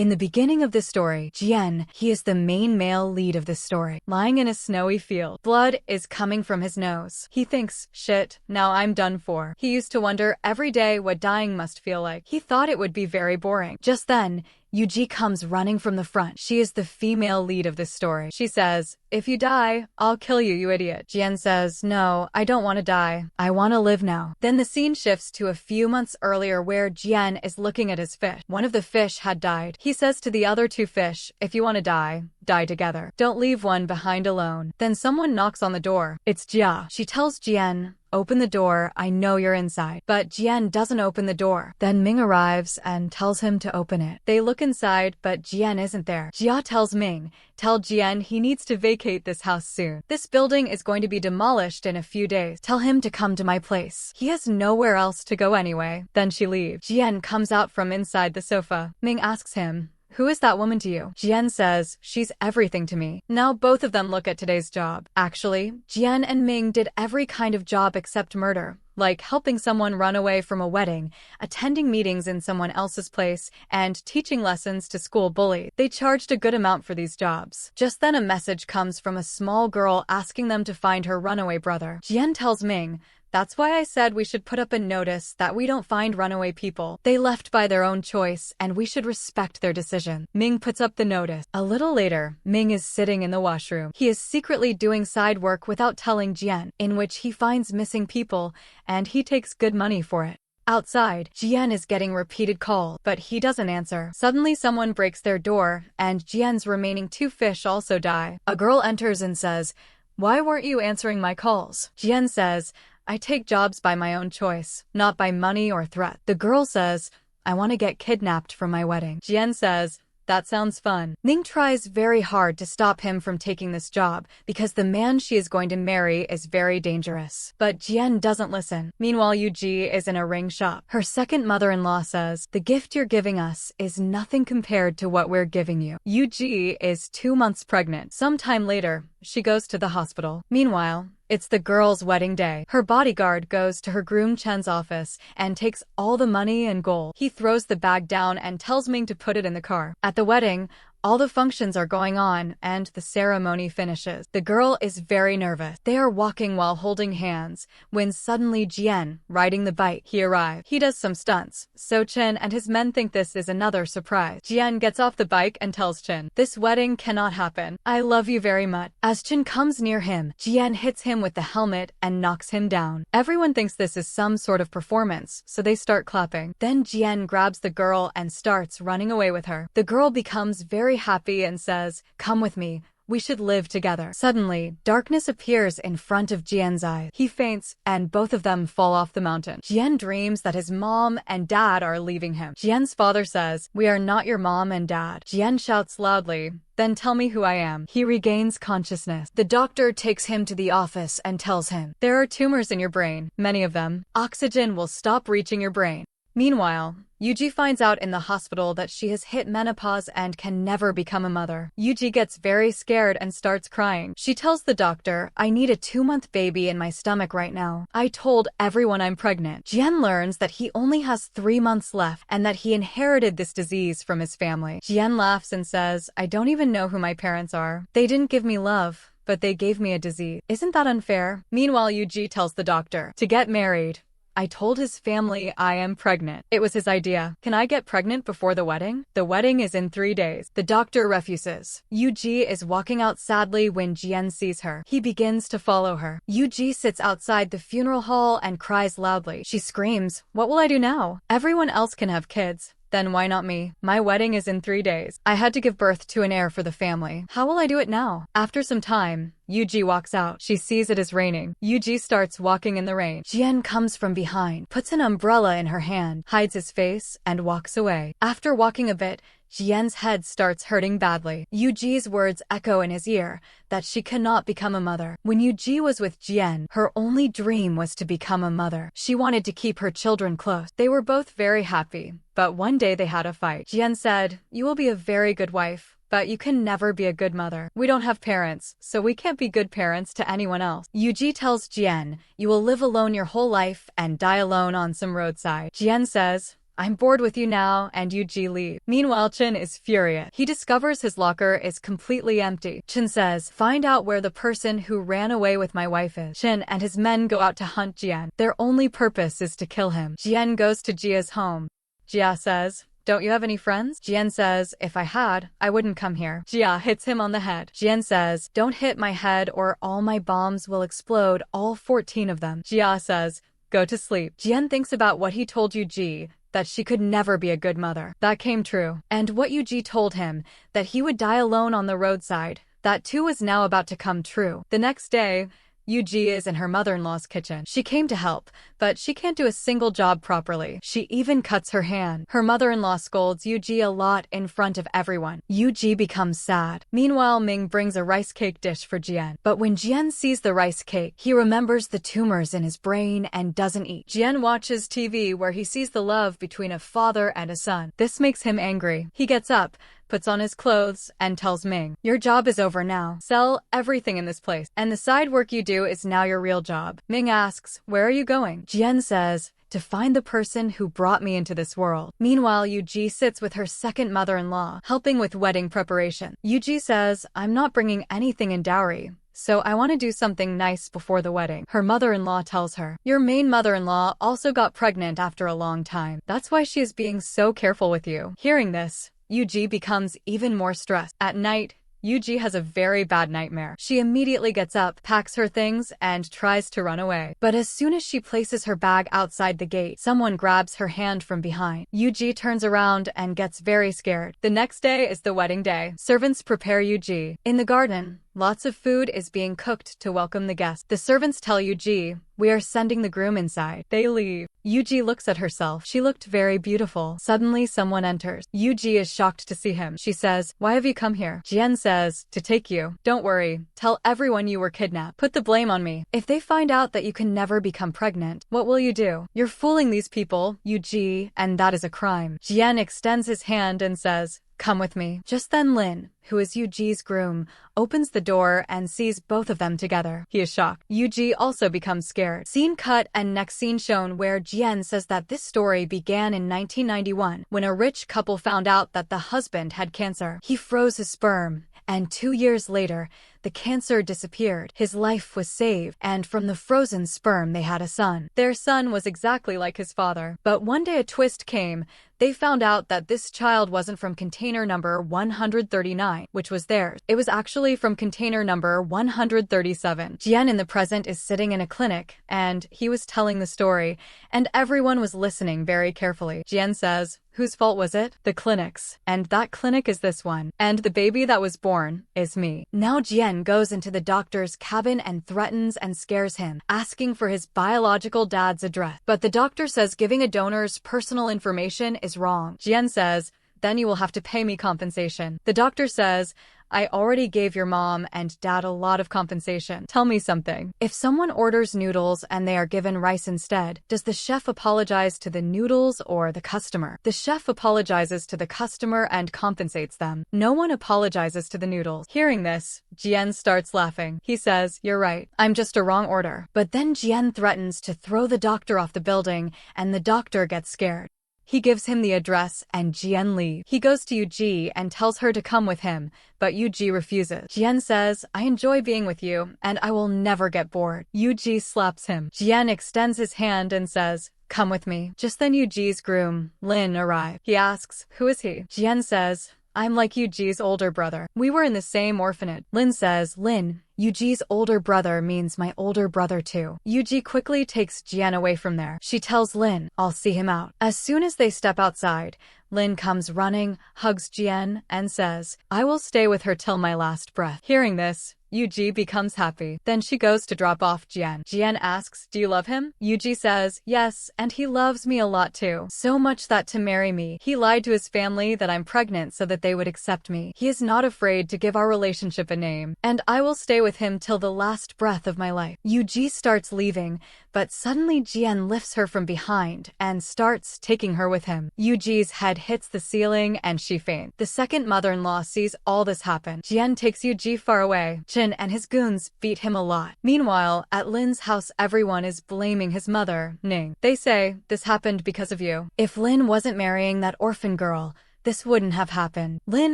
In the beginning of the story, Jian, he is the main male lead of this story, lying in a snowy field. Blood is coming from his nose. He thinks, shit, now I'm done for. He used to wonder every day what dying must feel like. He thought it would be very boring. Just then, Yuji comes running from the front. She is the female lead of this story. She says, if you die, I'll kill you, you idiot. Jian says, no, I don't want to die. I want to live now. Then the scene shifts to a few months earlier where Jian is looking at his fish. One of the fish had died. He says to the other two fish, if you want to die, die together. Don't leave one behind alone. Then someone knocks on the door. It's Jia. She tells Jian, open the door, I know you're inside. But Jian doesn't open the door. Then Ming arrives and tells him to open it. They look inside, but Jian isn't there. Jia tells Ming, tell Jian he needs to vacate this house soon. This building is going to be demolished in a few days. Tell him to come to my place. He has nowhere else to go anyway. Then she leaves. Jian comes out from inside the sofa. Ming asks him, who is that woman to you? Jian says, she's everything to me. Now both of them look at today's job. Actually, Jian and Ming did every kind of job except murder, like helping someone run away from a wedding, attending meetings in someone else's place, and teaching lessons to school bullies. They charged a good amount for these jobs. Just then a message comes from a small girl asking them to find her runaway brother. Jian tells Ming, that's why I said we should put up a notice that we don't find runaway people. They left by their own choice, and we should respect their decision. Ming puts up the notice. A little later, Ming is sitting in the washroom. He is secretly doing side work without telling Jian, in which he finds missing people, and he takes good money for it. Outside, Jian is getting repeated calls, but he doesn't answer. Suddenly someone breaks their door, and Jian's remaining two fish also die. A girl enters and says, why weren't you answering my calls? Jian says, I take jobs by my own choice, not by money or threat. The girl says, I want to get kidnapped for my wedding. Jian says, that sounds fun. Ming tries very hard to stop him from taking this job because the man she is going to marry is very dangerous. But Jian doesn't listen. Meanwhile, Yuji is in a ring shop. Her second mother-in-law says, the gift you're giving us is nothing compared to what we're giving you. Yuji is 2 months pregnant. Sometime later, she goes to the hospital. Meanwhile, it's the girl's wedding day. Her bodyguard goes to her groom Chen's office and takes all the money and gold. He throws the bag down and tells Ming to put it in the car. At the wedding, all the functions are going on and the ceremony finishes. The girl is very nervous. They are walking while holding hands when suddenly Jian, riding the bike, he arrives. He does some stunts, so Chen and his men think this is another surprise. Jian gets off the bike and tells Chen, this wedding cannot happen. I love you very much. As Chen comes near him, Jian hits him with the helmet and knocks him down. Everyone thinks this is some sort of performance, so they start clapping. Then Jian grabs the girl and starts running away with her. The girl becomes very happy and says, come with me. We should live together. Suddenly, darkness appears in front of Jian's eyes. He faints, and both of them fall off the mountain. Jian dreams that his mom and dad are leaving him. Jian's father says, we are not your mom and dad. Jian shouts loudly, then tell me who I am. He regains consciousness. The doctor takes him to the office and tells him, there are tumors in your brain, many of them. Oxygen will stop reaching your brain. Meanwhile, Yuji finds out in the hospital that she has hit menopause and can never become a mother. Yuji gets very scared and starts crying. She tells the doctor, I need a 2-month baby in my stomach right now. I told everyone I'm pregnant. Jian learns that he only has 3 months left and that he inherited this disease from his family. Jian laughs and says, I don't even know who my parents are. They didn't give me love, but they gave me a disease. Isn't that unfair? Meanwhile, Yuji tells the doctor to get married. I told his family I am pregnant. It was his idea. Can I get pregnant before the wedding? The wedding is in 3 days. The doctor refuses. Yuji is walking out sadly when Jian sees her. He begins to follow her. Yuji sits outside the funeral hall and cries loudly. She screams, what will I do now? Everyone else can have kids. Then why not me? My wedding is in 3 days. I had to give birth to an heir for the family. How will I do it now? After some time, Yuji walks out. She sees it is raining. Yuji starts walking in the rain. Jian comes from behind, puts an umbrella in her hand, hides his face, and walks away. After walking a bit, Jian's head starts hurting badly. Yuji's words echo in his ear that she cannot become a mother. When Yuji was with Jian, her only dream was to become a mother. She wanted to keep her children close. They were both very happy, but one day they had a fight. Jian said, you will be a very good wife, but you can never be a good mother. We don't have parents, so we can't be good parents to anyone else. Yuji tells Jian, you will live alone your whole life and die alone on some roadside. Jian says, I'm bored with you now, and Yuji leaves. Meanwhile, Chin is furious. He discovers his locker is completely empty. Chin says, find out where the person who ran away with my wife is. Chin and his men go out to hunt Jian. Their only purpose is to kill him. Jian goes to Jia's home. Jia says, don't you have any friends? Jian says, if I had, I wouldn't come here. Jia hits him on the head. Jian says, don't hit my head or all my bombs will explode, all 14 of them. Jia says, go to sleep. Jian thinks about what he told Yuji, that she could never be a good mother. That came true. And what Yuji told him, that he would die alone on the roadside, that too was now about to come true. The next day, Yuji is in her mother-in-law's kitchen. She came to help, but she can't do a single job properly. She even cuts her hand. Her mother-in-law scolds Yuji a lot in front of everyone. Yuji becomes sad. Meanwhile, Ming brings a rice cake dish for Jian. But when Jian sees the rice cake, he remembers the tumors in his brain and doesn't eat. Jian watches TV where he sees the love between a father and a son. This makes him angry. He gets up, puts on his clothes, and tells Ming, your job is over now. Sell everything in this place, and the side work you do is now your real job. Ming asks, where are you going? Jian says, to find the person who brought me into this world. Meanwhile, Yuji sits with her second mother-in-law, helping with wedding preparation. Yuji says, I'm not bringing anything in dowry, so I want to do something nice before the wedding. Her mother-in-law tells her, your main mother-in-law also got pregnant after a long time. That's why she is being so careful with you. Hearing this, Yuji becomes even more stressed. At night, Yuji has a very bad nightmare. She immediately gets up, packs her things, and tries to run away. But as soon as she places her bag outside the gate, someone grabs her hand from behind. Yuji turns around and gets very scared. The next day is the wedding day. Servants prepare Yuji. In the garden, lots of food is being cooked to welcome the guests. The servants tell Yuji, we are sending the groom inside. They leave. Yuji looks at herself. She looked very beautiful. Suddenly, someone enters. Yuji is shocked to see him. She says, why have you come here? Jian says, to take you. Don't worry. Tell everyone you were kidnapped. Put the blame on me. If they find out that you can never become pregnant, what will you do? You're fooling these people, Yuji, and that is a crime. Jian extends his hand and says, come with me. Just then Lin, who is Yuji's groom, opens the door and sees both of them together. He is shocked. Yuji also becomes scared. Scene cut and next scene shown where Jian says that this story began in 1991 when a rich couple found out that the husband had cancer. He froze his sperm, and 2 years later, the cancer disappeared. His life was saved, and from the frozen sperm they had a son. Their son was exactly like his father. But one day a twist came. They found out that this child wasn't from container number 139, which was theirs. It was actually from container number 137. Jian in the present is sitting in a clinic, and he was telling the story, and everyone was listening very carefully. Jian says, whose fault was it? The clinic's. And that clinic is this one. And the baby that was born is me. Now Jian goes into the doctor's cabin and threatens and scares him, asking for his biological dad's address. But the doctor says giving a donor's personal information is wrong. Jian says, then you will have to pay me compensation. The doctor says, I already gave your mom and dad a lot of compensation. Tell me something. If someone orders noodles and they are given rice instead, does the chef apologize to the noodles or the customer? The chef apologizes to the customer and compensates them. No one apologizes to the noodles. Hearing this, Jian starts laughing. He says, you're right. I'm just a wrong order. But then Jian threatens to throw the doctor off the building, and the doctor gets scared. He gives him the address and Jian leaves. He goes to Yuji and tells her to come with him, but Yuji refuses. Jian says, I enjoy being with you, and I will never get bored. Yuji slaps him. Jian extends his hand and says, come with me. Just then Yuji's groom, Lin, arrives. He asks, who is he? Jian says, I'm like Yuji's older brother. We were in the same orphanage. Lin says, Lin, Yuji's older brother means my older brother too. Yuji quickly takes Jian away from there. She tells Lin, I'll see him out. As soon as they step outside, Lin comes running, hugs Jian, and says, I will stay with her till my last breath. Hearing this, Yuji becomes happy. Then she goes to drop off Jian. Jian asks, do you love him? Yuji says, yes, and he loves me a lot too. So much that to marry me, he lied to his family that I'm pregnant so that they would accept me. He is not afraid to give our relationship a name, and I will stay with him till the last breath of my life. Yuji starts leaving, but suddenly Jian lifts her from behind and starts taking her with him. Yuji's head hits the ceiling and she faints. The second mother-in-law sees all this happen. Jian takes Yuji far away. Jin and his goons beat him a lot. Meanwhile, at Lin's house everyone is blaming his mother, Ning. They say, this happened because of you. If Lin wasn't marrying that orphan girl, this wouldn't have happened. Lin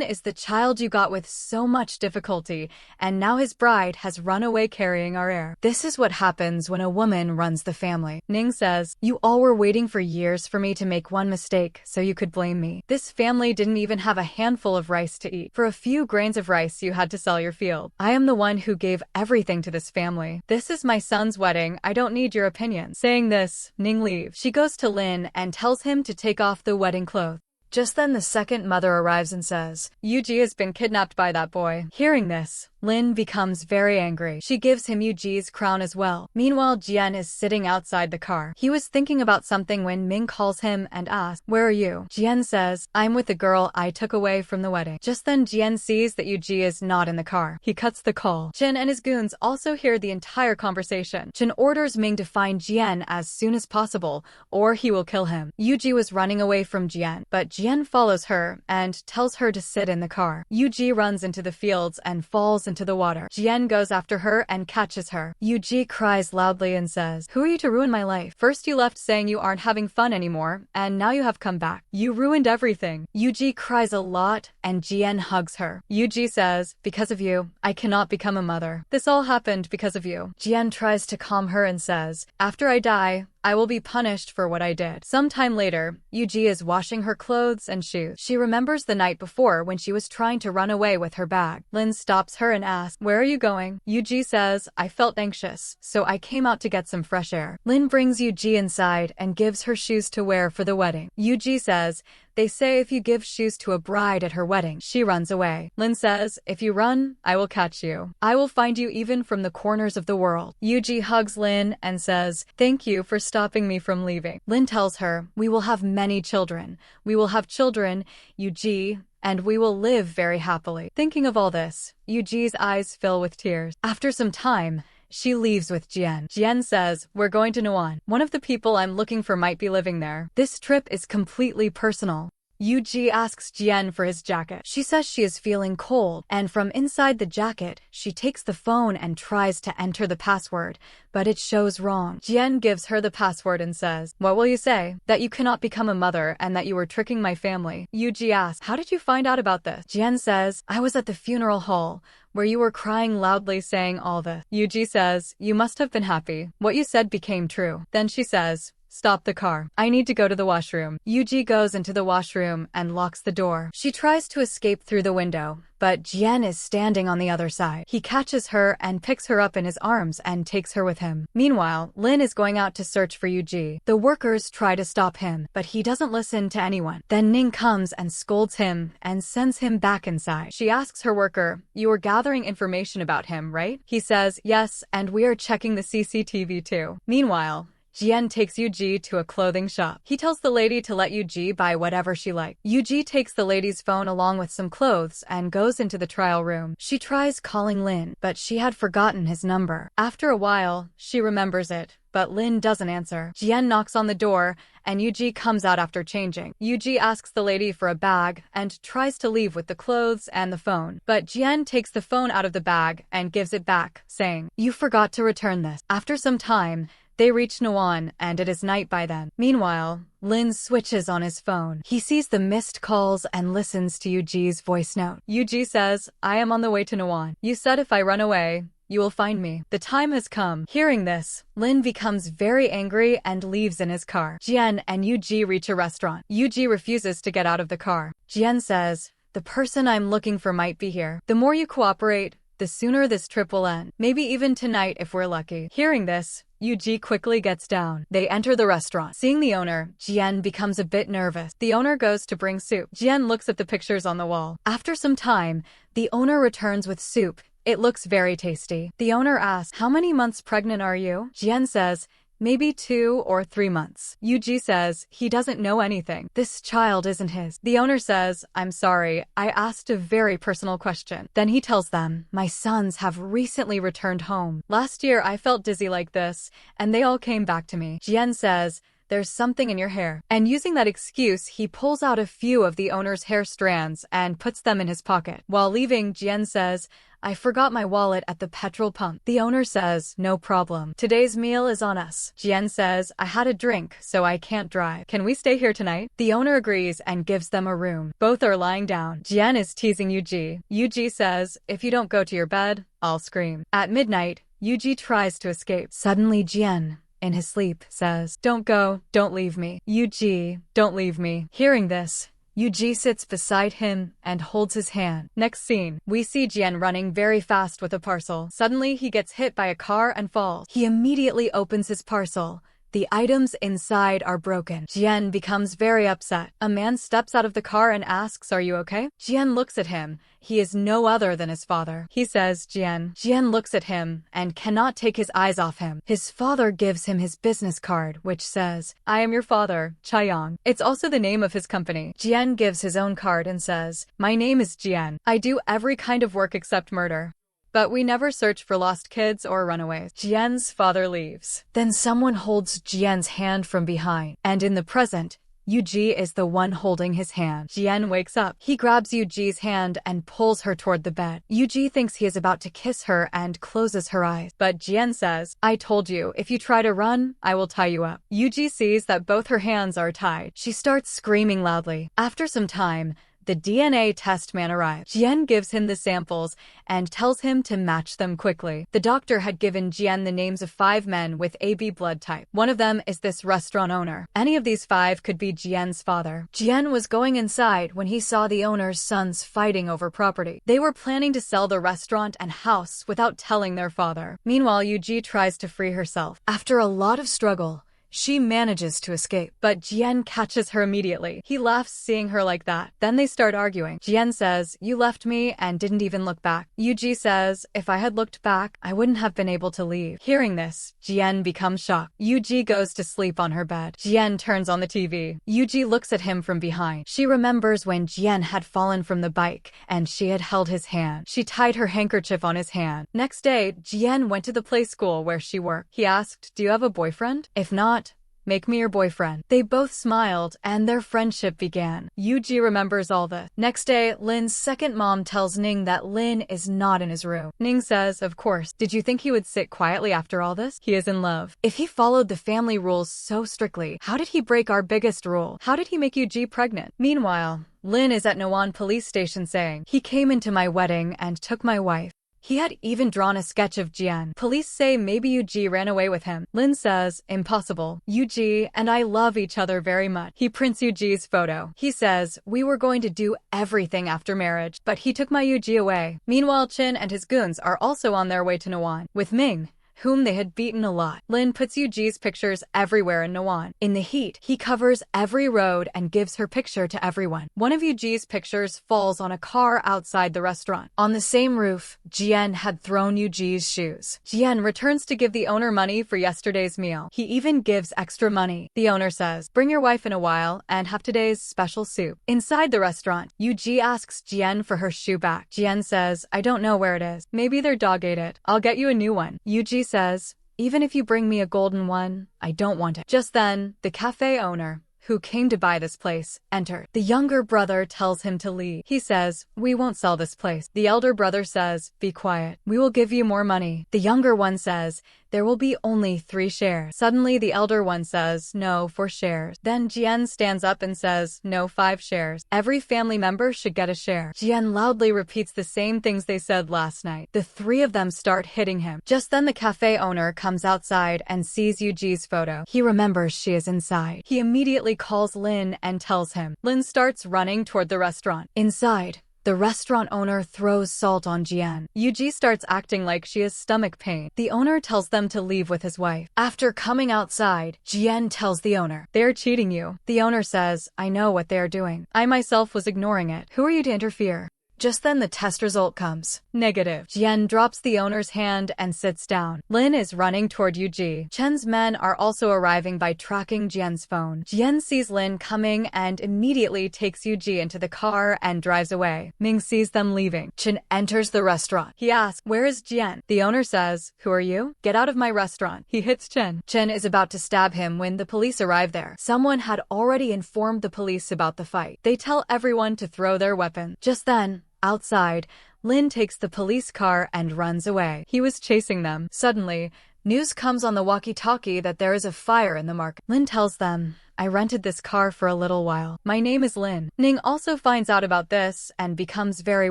is the child you got with so much difficulty, and now his bride has run away carrying our heir. This is what happens when a woman runs the family. Ning says, you all were waiting for years for me to make one mistake so you could blame me. This family didn't even have a handful of rice to eat. For a few grains of rice you had to sell your field. I am the one who gave everything to this family. This is my son's wedding. I don't need your opinion. Saying this, Ning leaves. She goes to Lin and tells him to take off the wedding clothes. Just then the second mother arrives and says, Yuji has been kidnapped by that boy. Hearing this, Lin becomes very angry. She gives him Yuji's crown as well. Meanwhile, Jian is sitting outside the car. He was thinking about something when Ming calls him and asks, where are you? Jian says, I'm with the girl I took away from the wedding. Just then Jian sees that Yuji is not in the car. He cuts the call. Jin and his goons also hear the entire conversation. Jin orders Ming to find Jian as soon as possible, or he will kill him. Yuji was running away from Jian, but Jian follows her and tells her to sit in the car. Yuji runs into the fields and falls into the water. Jian goes after her and catches her. Yuji cries loudly and says, who are you to ruin my life? First you left saying you aren't having fun anymore, and now you have come back. You ruined everything. Yuji cries a lot, and Jian hugs her. Yuji says, because of you, I cannot become a mother. This all happened because of you. Jian tries to calm her and says, after I die, I will be punished for what I did. Sometime later, Yuji is washing her clothes and shoes. She remembers the night before when she was trying to run away with her bag. Lin stops her and asks, where are you going? Yuji says, I felt anxious, so I came out to get some fresh air. Lin brings Yuji inside and gives her shoes to wear for the wedding. Yuji says, they say if you give shoes to a bride at her wedding, she runs away. Lin says, if you run, I will catch you. I will find you even from the corners of the world. Yuji hugs Lin and says, thank you for stopping me from leaving. Lin tells her, we will have many children. We will have children, Yuji, and we will live very happily. Thinking of all this, Yuji's eyes fill with tears. After some time, she leaves with Jian. Jian says, we're going to Nuan. One of the people I'm looking for might be living there. This trip is completely personal. Yuji asks Jian for his jacket. She says she is feeling cold, and from inside the jacket, she takes the phone and tries to enter the password, but it shows wrong. Jian gives her the password and says, what will you say? That you cannot become a mother and that you were tricking my family. Yuji asks, how did you find out about this? Jian says, I was at the funeral hall, where you were crying loudly saying all this. Yuji says, you must have been happy. What you said became true. Then she says, stop the car. I need to go to the washroom. Yuji goes into the washroom and locks the door. She tries to escape through the window, but Jian is standing on the other side. He catches her and picks her up in his arms and takes her with him. Meanwhile, Lin is going out to search for Yuji. The workers try to stop him, but he doesn't listen to anyone. Then Ning comes and scolds him and sends him back inside. She asks her worker, you are gathering information about him, right? He says, yes, and we are checking the CCTV too. Meanwhile, Jian takes Yuji to a clothing shop. He tells the lady to let Yuji buy whatever she likes. Yuji takes the lady's phone along with some clothes and goes into the trial room. She tries calling Lin, but she had forgotten his number. After a while, she remembers it, but Lin doesn't answer. Jian knocks on the door, and Yuji comes out after changing. Yuji asks the lady for a bag and tries to leave with the clothes and the phone. But Jian takes the phone out of the bag and gives it back, saying, you forgot to return this. After some time, they reach Nuan, and it is night by then. Meanwhile, Lin switches on his phone. He sees the missed calls and listens to Yuji's voice note. Yuji says, I am on the way to Nuan. You said if I run away, you will find me. The time has come. Hearing this, Lin becomes very angry and leaves in his car. Jian and Yuji reach a restaurant. Yuji refuses to get out of the car. Jian says, the person I'm looking for might be here. The more you cooperate, the sooner this trip will end. Maybe even tonight if we're lucky. Hearing this, Yuji quickly gets down. They enter the restaurant. Seeing the owner, Jian becomes a bit nervous. The owner goes to bring soup. Jian looks at the pictures on the wall. After some time, the owner returns with soup. It looks very tasty. The owner asks, how many months pregnant are you? Jian says, maybe 2 or 3 months. Yuji says, he doesn't know anything. This child isn't his. The owner says, I'm sorry, I asked a very personal question. Then he tells them, my sons have recently returned home. Last year I felt dizzy like this, and they all came back to me. Jian says, there's something in your hair. And using that excuse, he pulls out a few of the owner's hair strands and puts them in his pocket. While leaving, Jian says, I forgot my wallet at the petrol pump. The owner says, no problem. Today's meal is on us. Jian says, I had a drink, so I can't drive. Can we stay here tonight? The owner agrees and gives them a room. Both are lying down. Jian is teasing Yuji. Yuji says, if you don't go to your bed, I'll scream. At midnight, Yuji tries to escape. Suddenly, Jian, in his sleep, says, don't go, don't leave me. Yuji, don't leave me. Hearing this, Yuji sits beside him and holds his hand. Next scene, we see Jian running very fast with a parcel. Suddenly, he gets hit by a car and falls. He immediately opens his parcel. The items inside are broken. Jian becomes very upset. A man steps out of the car and asks, are you okay? Jian looks at him. He is no other than his father. He says, Jian. Jian looks at him and cannot take his eyes off him. His father gives him his business card, which says, I am your father, Chaeyong. It's also the name of his company. Jian gives his own card and says, my name is Jian. I do every kind of work except murder. But we never search for lost kids or runaways. Jian's father leaves. Then someone holds Jian's hand from behind. And in the present, Yuji is the one holding his hand. Jian wakes up. He grabs Yuji's hand and pulls her toward the bed. Yuji thinks he is about to kiss her and closes her eyes. But Jian says, I told you, if you try to run, I will tie you up. Yuji sees that both her hands are tied. She starts screaming loudly. After some time, the DNA test man arrives. Jian gives him the samples and tells him to match them quickly. The doctor had given Jian the names of 5 men with AB blood type. One of them is this restaurant owner. Any of these 5 could be Jian's father. Jian was going inside when he saw the owner's sons fighting over property. They were planning to sell the restaurant and house without telling their father. Meanwhile, Yuji tries to free herself. After a lot of struggle, she manages to escape, but Jian catches her immediately. He laughs seeing her like that. Then they start arguing. Jian says, you left me and didn't even look back. Yuji says, if I had looked back, I wouldn't have been able to leave. Hearing this, Jian becomes shocked. Yuji goes to sleep on her bed. Jian turns on the TV. Yuji looks at him from behind. She remembers when Jian had fallen from the bike and she had held his hand. She tied her handkerchief on his hand. Next day, Jian went to the play school where she worked. He asked, do you have a boyfriend? If not, make me your boyfriend. They both smiled, and their friendship began. Yuji remembers all this. Next day, Lin's second mom tells Ning that Lin is not in his room. Ning says, of course, did you think he would sit quietly after all this? He is in love. If he followed the family rules so strictly, how did he break our biggest rule? How did he make Yuji pregnant? Meanwhile, Lin is at Noan police station saying, he came into my wedding and took my wife. He had even drawn a sketch of Jian. Police say maybe Yuji ran away with him. Lin says, impossible. Yuji and I love each other very much. He prints Yuji's photo. He says, we were going to do everything after marriage, but he took my Yuji away. Meanwhile, Chin and his goons are also on their way to Noan with Ming, whom they had beaten a lot. Lin puts Yuji's pictures everywhere in Noan. In the heat, he covers every road and gives her picture to everyone. One of Yuji's pictures falls on a car outside the restaurant. On the same roof, Jian had thrown Yuji's shoes. Jian returns to give the owner money for yesterday's meal. He even gives extra money. The owner says, bring your wife in a while and have today's special soup. Inside the restaurant, Yuji asks Jian for her shoe back. Jian says, I don't know where it is. Maybe their dog ate it. I'll get you a new one. Yuji says, even if you bring me a golden one, I don't want it. Just then, the cafe owner, who came to buy this place, entered. The younger brother tells him to leave. He says, we won't sell this place. The elder brother says, be quiet. We will give you more money. The younger one says, there will be only 3 shares. Suddenly, the elder one says, no, 4 shares. Then Jian stands up and says, no, 5 shares. Every family member should get a share. Jian loudly repeats the same things they said last night. The 3 of them start hitting him. Just then, the cafe owner comes outside and sees Yuji's photo. He remembers she is inside. He immediately calls Lin and tells him. Lin starts running toward the restaurant. Inside, the restaurant owner throws salt on Jian. Yuji starts acting like she has stomach pain. The owner tells them to leave with his wife. After coming outside, Jian tells the owner, they're cheating you. The owner says, I know what they are doing. I myself was ignoring it. Who are you to interfere? Just then the test result comes. Negative. Jian drops the owner's hand and sits down. Lin is running toward Yuji. Chen's men are also arriving by tracking Jian's phone. Jian sees Lin coming and immediately takes Yuji into the car and drives away. Ming sees them leaving. Chen enters the restaurant. He asks, "Where is Jian?" The owner says, "Who are you? Get out of my restaurant." He hits Chen. Chen is about to stab him when the police arrive there. Someone had already informed the police about the fight. They tell everyone to throw their weapons. Just then, outside, Lin takes the police car and runs away. He was chasing them. Suddenly, news comes on the walkie-talkie that there is a fire in the market. Lin tells them, "I rented this car for a little while. My name is Lin." Ning also finds out about this and becomes very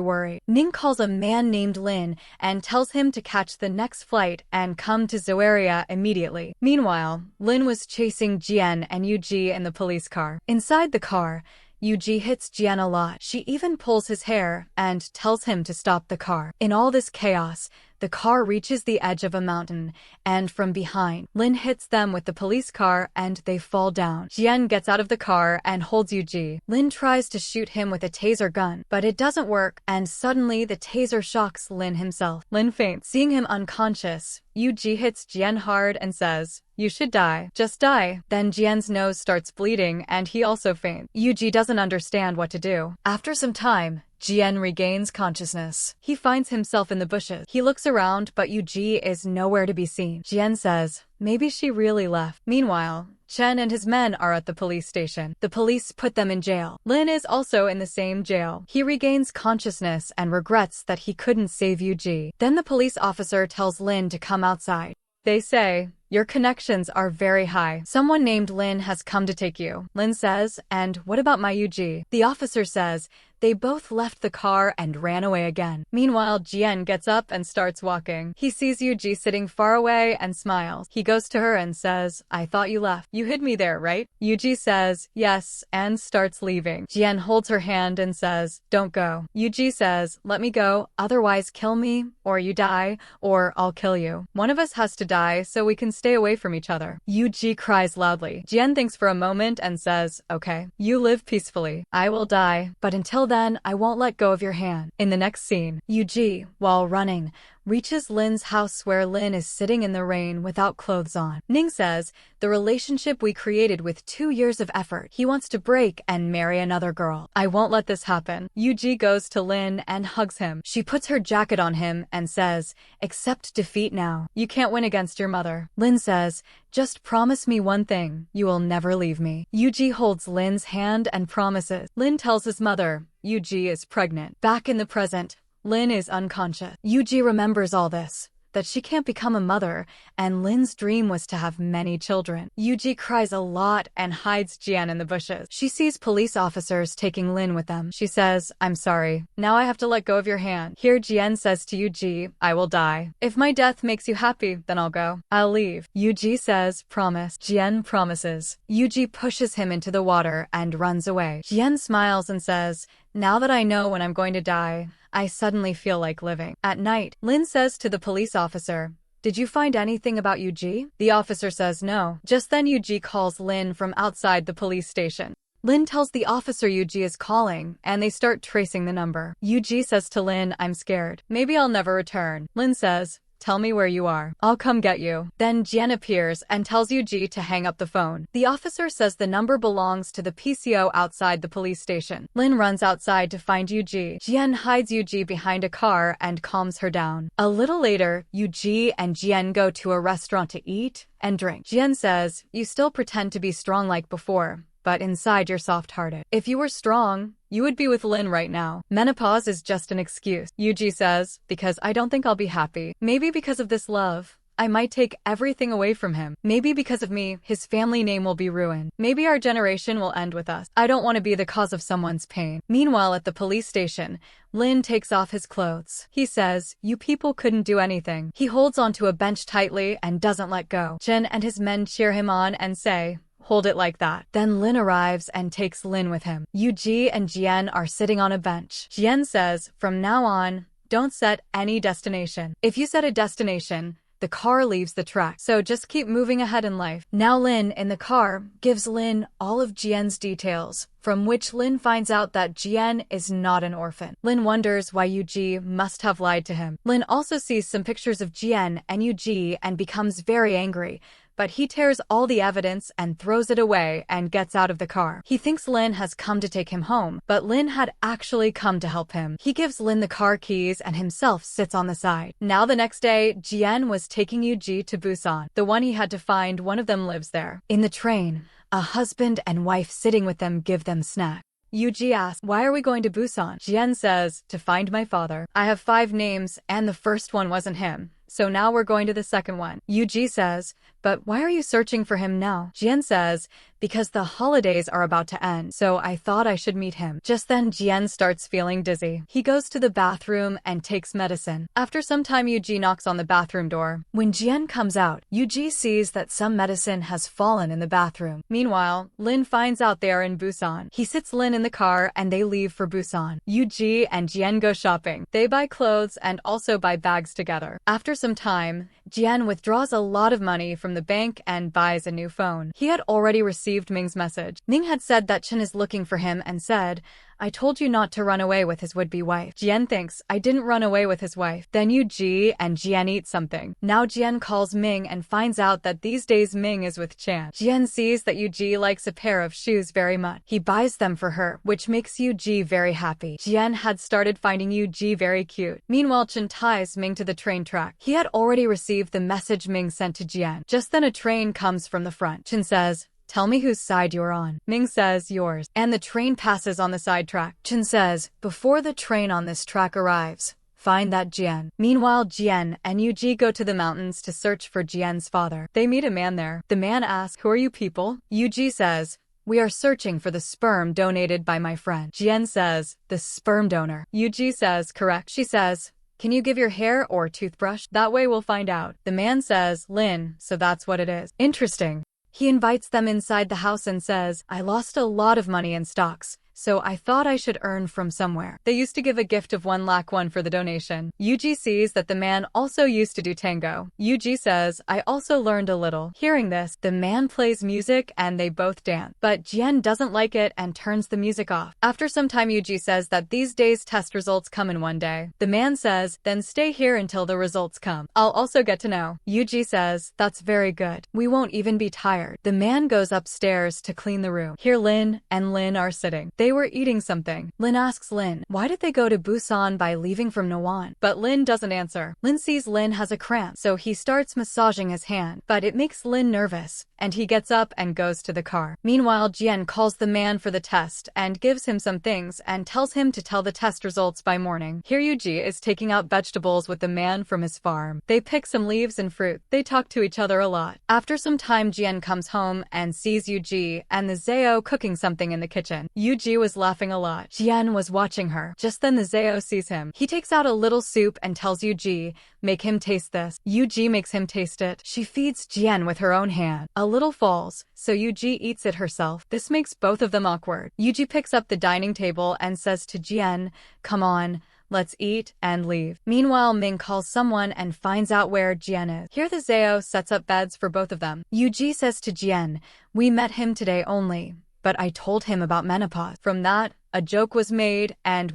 worried. Ning calls a man named Lin and tells him to catch the next flight and come to Zoaria immediately. Meanwhile, Lin was chasing Jian and Yuji in the police car. Inside the car, Yuji hits Jian a lot. She even pulls his hair and tells him to stop the car. In all this chaos, the car reaches the edge of a mountain, and from behind, Lin hits them with the police car and they fall down. Jian gets out of the car and holds Yuji. Lin tries to shoot him with a taser gun, but it doesn't work, and suddenly the taser shocks Lin himself. Lin faints. Seeing him unconscious, Yuji hits Jian hard and says, "You should die. Just die." Then Jian's nose starts bleeding and he also faints. Yuji doesn't understand what to do. After some time, Jian regains consciousness. He finds himself in the bushes. He looks around, but Yuji is nowhere to be seen. Jian says, "Maybe she really left." Meanwhile, Chen and his men are at the police station. The police put them in jail. Lin is also in the same jail. He regains consciousness and regrets that he couldn't save Yuji. Then the police officer tells Lin to come outside. They say, "Your connections are very high. Someone named Lin has come to take you." Lin says, "And what about my Yuji?" The officer says, "They both left the car and ran away again." Meanwhile, Jian gets up and starts walking. He sees Yuji sitting far away and smiles. He goes to her and says, "I thought you left. You hid me there, right?" Yuji says, "Yes," and starts leaving. Jian holds her hand and says, "Don't go." Yuji says, "Let me go, otherwise kill me, or you die, or I'll kill you. One of us has to die so we can stay away from each other." Yuji cries loudly. Jian thinks for a moment and says, "Okay, you live peacefully. I will die, but until then, I won't let go of your hand." In the next scene, Yuji, while running, reaches Lin's house where Lin is sitting in the rain without clothes on. Ning says, "The relationship we created with 2 years of effort, he wants to break and marry another girl. I won't let this happen." Yuji goes to Lin and hugs him. She puts her jacket on him and says, "Accept defeat now. You can't win against your mother." Lin says, "Just promise me one thing, you will never leave me." Yuji holds Lin's hand and promises. Lin tells his mother, Yuji is pregnant. Back in the present, Lin is unconscious. Yuji remembers all this, that she can't become a mother, and Lin's dream was to have many children. Yuji cries a lot and hides Jian in the bushes. She sees police officers taking Lin with them. She says, "I'm sorry. Now I have to let go of your hand." Here Jian says to Yuji, "I will die. If my death makes you happy, then I'll go. I'll leave." Yuji says, "Promise." Jian promises. Yuji pushes him into the water and runs away. Jian smiles and says, "Now that I know when I'm going to die, I suddenly feel like living." At night, Lin says to the police officer, "Did you find anything about Yuji?" The officer says no. Just then Yuji calls Lin from outside the police station. Lin tells the officer Yuji is calling, and they start tracing the number. Yuji says to Lin, "I'm scared. Maybe I'll never return." Lin says, "Tell me where you are. I'll come get you." Then Jian appears and tells Yuji to hang up the phone. The officer says the number belongs to the PCO outside the police station. Lin runs outside to find Yuji. Jian hides Yuji behind a car and calms her down. A little later, Yuji and Jian go to a restaurant to eat and drink. Jian says, "You still pretend to be strong like before, but inside you're soft-hearted. If you were strong, you would be with Lin right now. Menopause is just an excuse." Yuji says, "Because I don't think I'll be happy. Maybe because of this love, I might take everything away from him. Maybe because of me, his family name will be ruined. Maybe our generation will end with us. I don't want to be the cause of someone's pain." Meanwhile, at the police station, Lin takes off his clothes. He says, "You people couldn't do anything." He holds onto a bench tightly and doesn't let go. Chen and his men cheer him on and say, "Hold it like that." Then Lin arrives and takes Lin with him. Yuji and Jian are sitting on a bench. Jian says, "From now on, don't set any destination. If you set a destination, the car leaves the track, so just keep moving ahead in life. Now Lin, in the car, gives Lin all of Jien's details, from which Lin finds out that Jien is not an orphan. Lin wonders why Yuji must have lied to him. Lin also sees some pictures of Jien and Yuji and becomes very angry, but he tears all the evidence and throws it away and gets out of the car. He thinks Lin has come to take him home, but Lin had actually come to help him. He gives Lin the car keys and himself sits on the side. Now the next day, Jien was taking Yuji to Busan. The one he had to find, one of them lives there. In the train, a husband and wife sitting with them give them snacks. Yuji asks, why are we going to Busan? Jien says, to find my father. I have 5 names, and the first one wasn't him. So now we're going to the second one. Yuji says, but why are you searching for him now? Jien says, because the holidays are about to end, so I thought I should meet him. Just then Jien starts feeling dizzy. He goes to the bathroom and takes medicine. After some time Yuji knocks on the bathroom door. When Jien comes out, Yuji sees that some medicine has fallen in the bathroom. Meanwhile, Lin finds out they are in Busan. He sits Lin in the car and they leave for Busan. Yuji and Jien go shopping. They buy clothes and also buy bags together. After some time, Jien withdraws a lot of money from the bank and buys a new phone. He had already received Ming's message. Ming had said that Chen is looking for him and said, I told you not to run away with his would-be wife. Jien thinks, I didn't run away with his wife. Then Yuji and Jien eat something. Now Jien calls Ming and finds out that these days Ming is with Chan. Jien sees that Yuji likes a pair of shoes very much. He buys them for her, which makes Yuji very happy. Jien had started finding Yuji very cute. Meanwhile, Chen ties Ming to the train track. He had already received the message Ming sent to Jien. Just then a train comes from the front. Chen says, tell me whose side you're on. Ming says, yours. And the train passes on the side track. Chen says, before the train on this track arrives, find that Jien. Meanwhile, Jien and Yuji go to the mountains to search for Jien's father. They meet a man there. The man asks, who are you people? Yuji says, we are searching for the sperm donated by my friend. Jien says, the sperm donor. Yuji says, correct. She says, can you give your hair or toothbrush? That way we'll find out. The man says, Lin, so that's what it is. Interesting. He invites them inside the house and says, I lost a lot of money in stocks, so I thought I should earn from somewhere. They used to give a gift of 1,00,000 for the donation. Yuji sees that the man also used to do tango. Yuji says, I also learned a little. Hearing this, the man plays music and they both dance. But Jien doesn't like it and turns the music off. After some time Yuji says that these days test results come in one day. The man says, then stay here until the results come. I'll also get to know. Yuji says, that's very good. We won't even be tired. The man goes upstairs to clean the room. Here Lin and Lin are sitting. They were eating something. Lin asks Lin, why did they go to Busan by leaving from Noan? But Lin doesn't answer. Lin sees Lin has a cramp, so he starts massaging his hand. But it makes Lin nervous, and he gets up and goes to the car. Meanwhile, Jien calls the man for the test and gives him some things and tells him to tell the test results by morning. Here Yuji is taking out vegetables with the man from his farm. They pick some leaves and fruit. They talk to each other a lot. After some time, Jien comes home and sees Yuji and the Zao cooking something in the kitchen. Yuji was laughing a lot. Jien was watching her. Just then the Zao sees him. He takes out a little soup and tells Yuji, make him taste this. Yuji makes him taste it. She feeds Jien with her own hand. A little falls, so Yuji eats it herself. This makes both of them awkward. Yuji picks up the dining table and says to Jien, come on, let's eat and leave. Meanwhile, Ming calls someone and finds out where Jien is. Here the Zao sets up beds for both of them. Yuji says to Jien, we met him today only, but I told him about menopause. From that, a joke was made and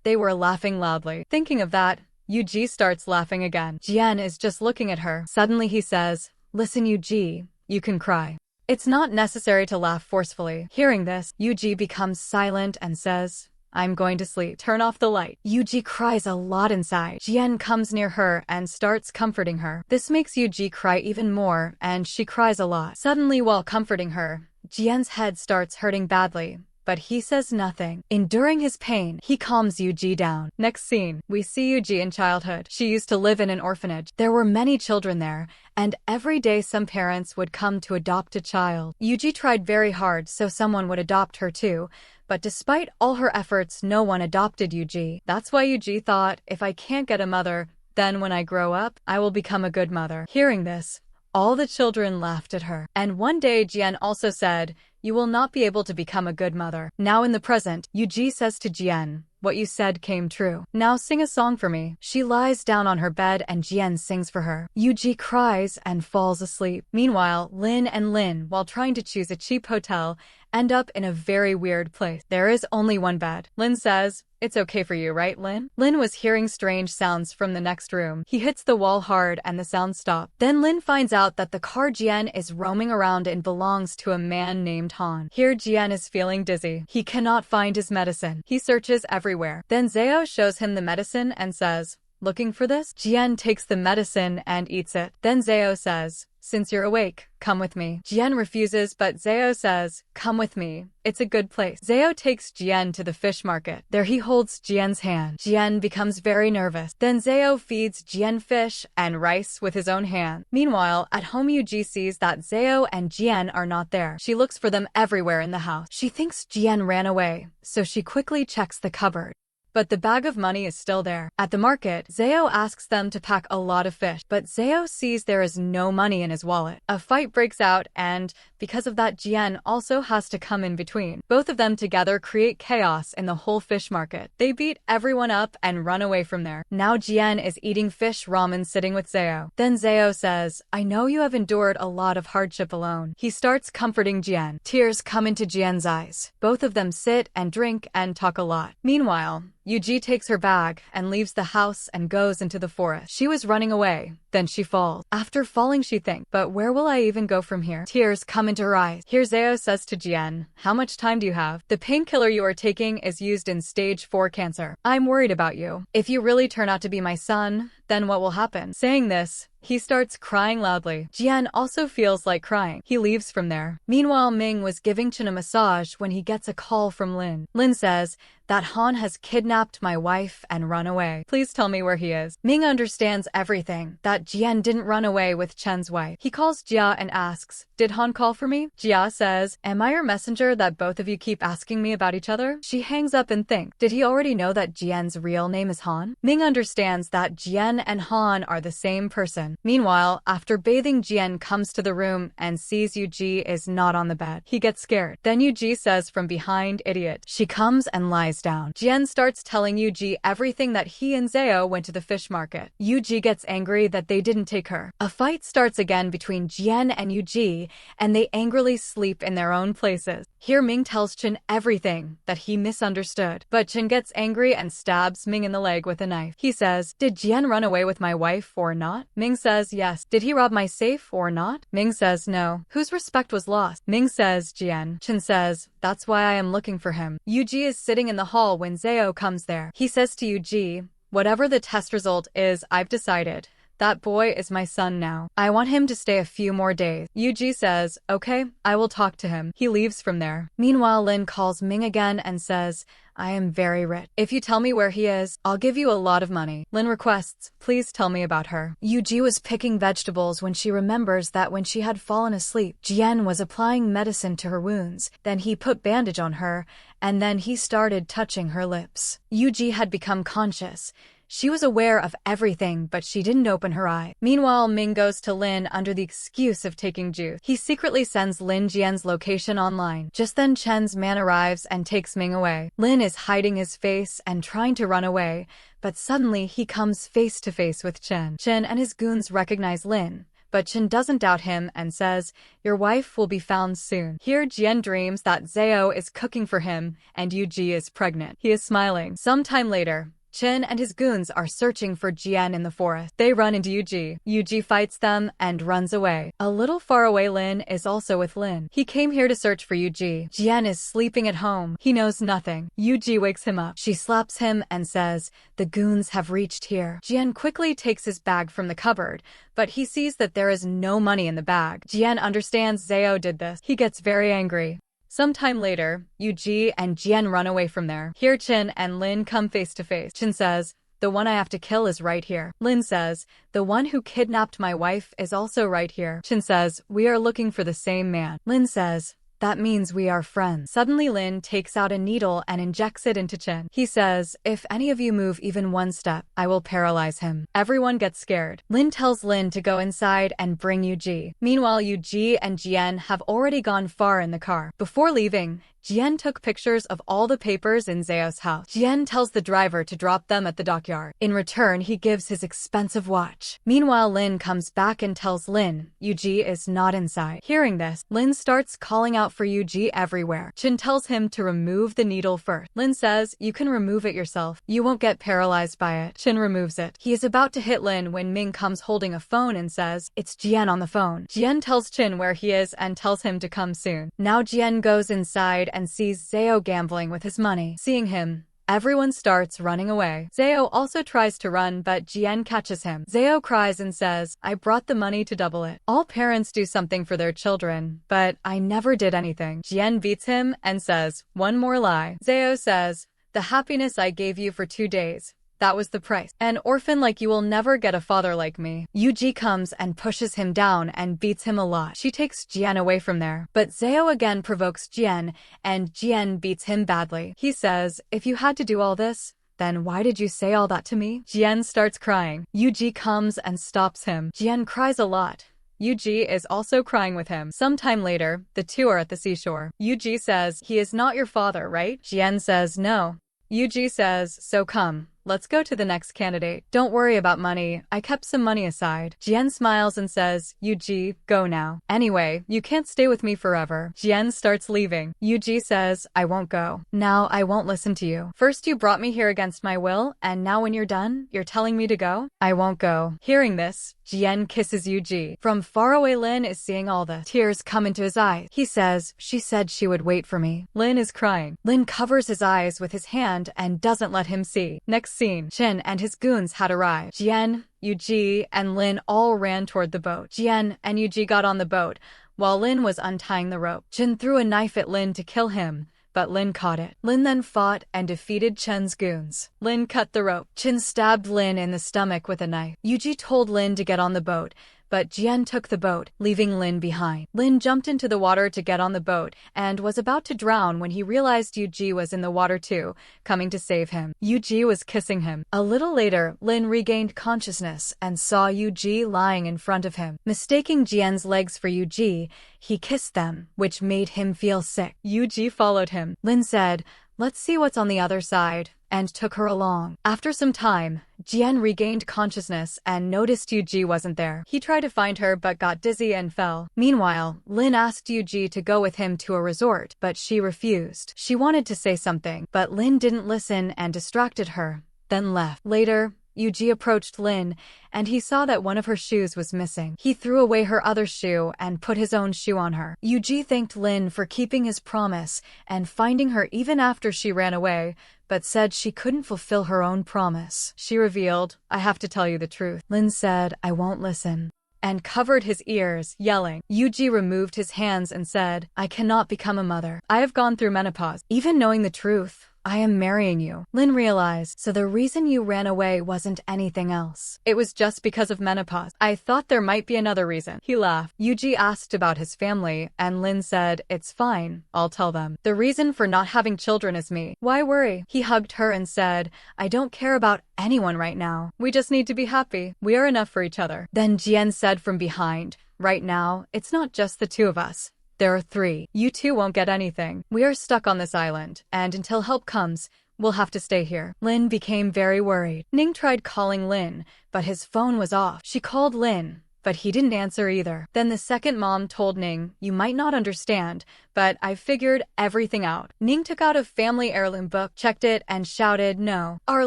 they were laughing loudly. Thinking of that, Yuji starts laughing again. Jien is just looking at her. Suddenly he says, listen Yuji, you can cry. It's not necessary to laugh forcefully. Hearing this, Yuji becomes silent and says, I'm going to sleep. Turn off the light. Yuji cries a lot inside. Jien comes near her and starts comforting her. This makes Yuji cry even more and she cries a lot. Suddenly while comforting her, Jien's head starts hurting badly, but he says nothing. Enduring his pain, he calms Yuji down. Next scene, we see Yuji in childhood. She used to live in an orphanage. There were many children there, and every day some parents would come to adopt a child. Yuji tried very hard so someone would adopt her too, but despite all her efforts, no one adopted Yuji. That's why Yuji thought, if I can't get a mother, then when I grow up, I will become a good mother. Hearing this, all the children laughed at her. And one day Jien also said, you will not be able to become a good mother. Now in the present, Yuji says to Jien, what you said came true. Now sing a song for me. She lies down on her bed and Jian sings for her. Yuji cries and falls asleep. Meanwhile, Lin and Lin, while trying to choose a cheap hotel, end up in a very weird place. There is only one bed. Lin says, "It's okay for you, right, Lin?" Lin was hearing strange sounds from the next room. He hits the wall hard and the sound stops. Then Lin finds out that the car Jian is roaming around in belongs to a man named Han. Here Jian is feeling dizzy. He cannot find his medicine. He searches everywhere. Then Zhao shows him the medicine and says, "Looking for this?" Jian takes the medicine and eats it. Then Zhao says, "Since you're awake, come with me." Jian refuses, but Zhao says, "Come with me. It's a good place." Zhao takes Jian to the fish market. There he holds Jian's hand. Jian becomes very nervous. Then Zhao feeds Jian fish and rice with his own hand. Meanwhile, at home Yuji sees that Zhao and Jian are not there. She looks for them everywhere in the house. She thinks Jian ran away, so she quickly checks the cupboard. But the bag of money is still there. At the market, Zhao asks them to pack a lot of fish, but Zhao sees there is no money in his wallet. A fight breaks out and, because of that, Jian also has to come in between. Both of them together create chaos in the whole fish market. They beat everyone up and run away from there. Now Jian is eating fish ramen sitting with Zhao. Then Zhao says, "I know you have endured a lot of hardship alone." He starts comforting Jian. Tears come into Jian's eyes. Both of them sit and drink and talk a lot. Meanwhile, Yuji takes her bag and leaves the house and goes into the forest. She was running away. Then she falls. After falling, she thinks, "But where will I even go from here?" Tears come into her eyes. Here Zhao says to Jian, "How much time do you have? The painkiller you are taking is used in stage 4 cancer. I'm worried about you. If you really turn out to be my son, then what will happen?" Saying this, he starts crying loudly. Jian also feels like crying. He leaves from there. Meanwhile, Ming was giving Chen a massage when he gets a call from Lin. Lin says that Han has kidnapped my wife and run away. Please tell me where he is. Ming understands everything, that Jian didn't run away with Chen's wife. He calls Jia and asks, "Did Han call for me?" Jia says, "Am I your messenger that both of you keep asking me about each other?" She hangs up and thinks, did he already know that Jian's real name is Han? Ming understands that Jian and Han are the same person. Meanwhile, after bathing, Jian comes to the room and sees Yuji is not on the bed. He gets scared. Then Yuji says from behind, "Idiot." She comes and lies down. Jian starts telling Yuji everything that he and Zhao went to the fish market. Yuji gets angry that they didn't take her. A fight starts again between Jian and Yuji, and they angrily sleep in their own places. Here Ming tells Chen everything that he misunderstood, but Chen gets angry and stabs Ming in the leg with a knife. He says, "Did Jian run away with my wife or not?" Ming says yes. "Did he rob my safe or not?" Ming says no. Whose respect was lost? Ming says Jian. Chen says, "That's why I am looking for him." Yuji is sitting in the hall when Zhao comes there. He says to Yuji, "Whatever the test result is, I've decided. That boy is my son now. I want him to stay a few more days." Yuji says, "Okay, I will talk to him." He leaves from there. Meanwhile, Lin calls Ming again and says, "I am very rich. If you tell me where he is, I'll give you a lot of money." Lin requests, "Please tell me about her." Yuji was picking vegetables when she remembers that when she had fallen asleep, Jian was applying medicine to her wounds. Then he put bandage on her, and then he started touching her lips. Yuji had become conscious. She was aware of everything, but she didn't open her eye. Meanwhile, Ming goes to Lin under the excuse of taking juice. He secretly sends Lin Jian's location online. Just then, Chen's man arrives and takes Ming away. Lin is hiding his face and trying to run away, but suddenly he comes face to face with Chen. Chen and his goons recognize Lin, but Chen doesn't doubt him and says, "Your wife will be found soon." Here Jian dreams that Zhao is cooking for him and Yuji is pregnant. He is smiling. Sometime later, Chen and his goons are searching for Jian in the forest. They run into Yuji. Yuji fights them and runs away. A little far away, Lin is also with Lin. He came here to search for Yuji. Jian is sleeping at home. He knows nothing. Yuji wakes him up. She slaps him and says, "The goons have reached here." Jian quickly takes his bag from the cupboard, but he sees that there is no money in the bag. Jian understands Zhao did this. He gets very angry. Sometime later, Yuji and Jian run away from there. Here Chen and Lin come face to face. Chen says, "The one I have to kill is right here." Lin says, "The one who kidnapped my wife is also right here." Chen says, "We are looking for the same man." Lin says, "That means we are friends." Suddenly Lin takes out a needle and injects it into Chen. He says, "If any of you move even one step, I will paralyze him." Everyone gets scared. Lin tells Lin to go inside and bring Yuji. Meanwhile, Yuji and Jian have already gone far in the car. Before leaving, Jian took pictures of all the papers in Zao's house. Jian tells the driver to drop them at the dockyard. In return, he gives his expensive watch. Meanwhile, Lin comes back and tells Lin Yuji is not inside. Hearing this, Lin starts calling out for Yuji everywhere. Chin tells him to remove the needle first. Lin says, you can remove it yourself. You won't get paralyzed by it. Chin removes it. He is about to hit Lin when Ming comes holding a phone and says, it's Jian on the phone. Jian tells Chin where he is and tells him to come soon. Now Jian goes inside and sees Zao gambling with his money. Seeing him, everyone starts running away. Zao also tries to run, but Jian catches him. Zao cries and says, I brought the money to double it. All parents do something for their children, but I never did anything. Jian beats him and says, one more lie. Zao says, the happiness I gave you for 2 days. That was the price. An orphan like you will never get a father like me. Yuji comes and pushes him down and beats him a lot. She takes Jian away from there. But Zao again provokes Jian, and Jian beats him badly. He says, if you had to do all this, then why did you say all that to me? Jian starts crying. Yuji comes and stops him. Jian cries a lot. Yuji is also crying with him. Sometime later, the two are at the seashore. Yuji says, he is not your father, right? Jian says, no. Yuji says, so come. Let's go to the next candidate. Don't worry about money. I kept some money aside. Jian smiles and says, Yuji, go now. Anyway, you can't stay with me forever. Jian starts leaving. Yuji says, I won't go. Now I won't listen to you. First you brought me here against my will, and now when you're done, you're telling me to go? I won't go. Hearing this, Jian kisses Yuji. From far away, Lin is seeing all this. Tears come into his eyes. He says, she said she would wait for me. Lin is crying. Lin covers his eyes with his hand and doesn't let him see. Next scene, Chin and his goons had arrived. Jian, Yuji, and Lin all ran toward the boat. Jian and Yuji got on the boat, while Lin was untying the rope. Chin threw a knife at Lin to kill him, but Lin caught it. Lin then fought and defeated Chen's goons. Lin cut the rope. Chin stabbed Lin in the stomach with a knife. Yuji told Lin to get on the boat, but Jian took the boat, leaving Lin behind. Lin jumped into the water to get on the boat and was about to drown when he realized Yuji was in the water too, coming to save him. Yuji was kissing him. A little later, Lin regained consciousness and saw Yuji lying in front of him. Mistaking Jian's legs for Yuji, he kissed them, which made him feel sick. Yuji followed him. Lin said, let's see what's on the other side, and took her along. After some time, Jian regained consciousness and noticed Yuji wasn't there. He tried to find her but got dizzy and fell. Meanwhile, Lin asked Yuji to go with him to a resort, but she refused. She wanted to say something, but Lin didn't listen and distracted her, then left. Later, Yuji approached Lin, and he saw that one of her shoes was missing. He threw away her other shoe and put his own shoe on her. Yuji thanked Lin for keeping his promise and finding her even after she ran away, but said she couldn't fulfill her own promise. She revealed, I have to tell you the truth. Lin said, I won't listen, and covered his ears, yelling. Yuji removed his hands and said, I cannot become a mother. I have gone through menopause. Even knowing the truth, I am marrying you. Lin realized, so the reason you ran away wasn't anything else. It was just because of menopause. I thought there might be another reason. He laughed. Yuji asked about his family, and Lin said, it's fine, I'll tell them. The reason for not having children is me. Why worry? He hugged her and said, I don't care about anyone right now. We just need to be happy. We are enough for each other. Then Jian said from behind, right now, it's not just the two of us. There are 3. You two won't get anything. We are stuck on this island, and until help comes, we'll have to stay here. Lin became very worried. Ning tried calling Lin, but his phone was off. She called Lin, but he didn't answer either. Then the second mom told Ning, you might not understand, but I figured everything out. Ning took out a family heirloom book, checked it, and shouted, no, our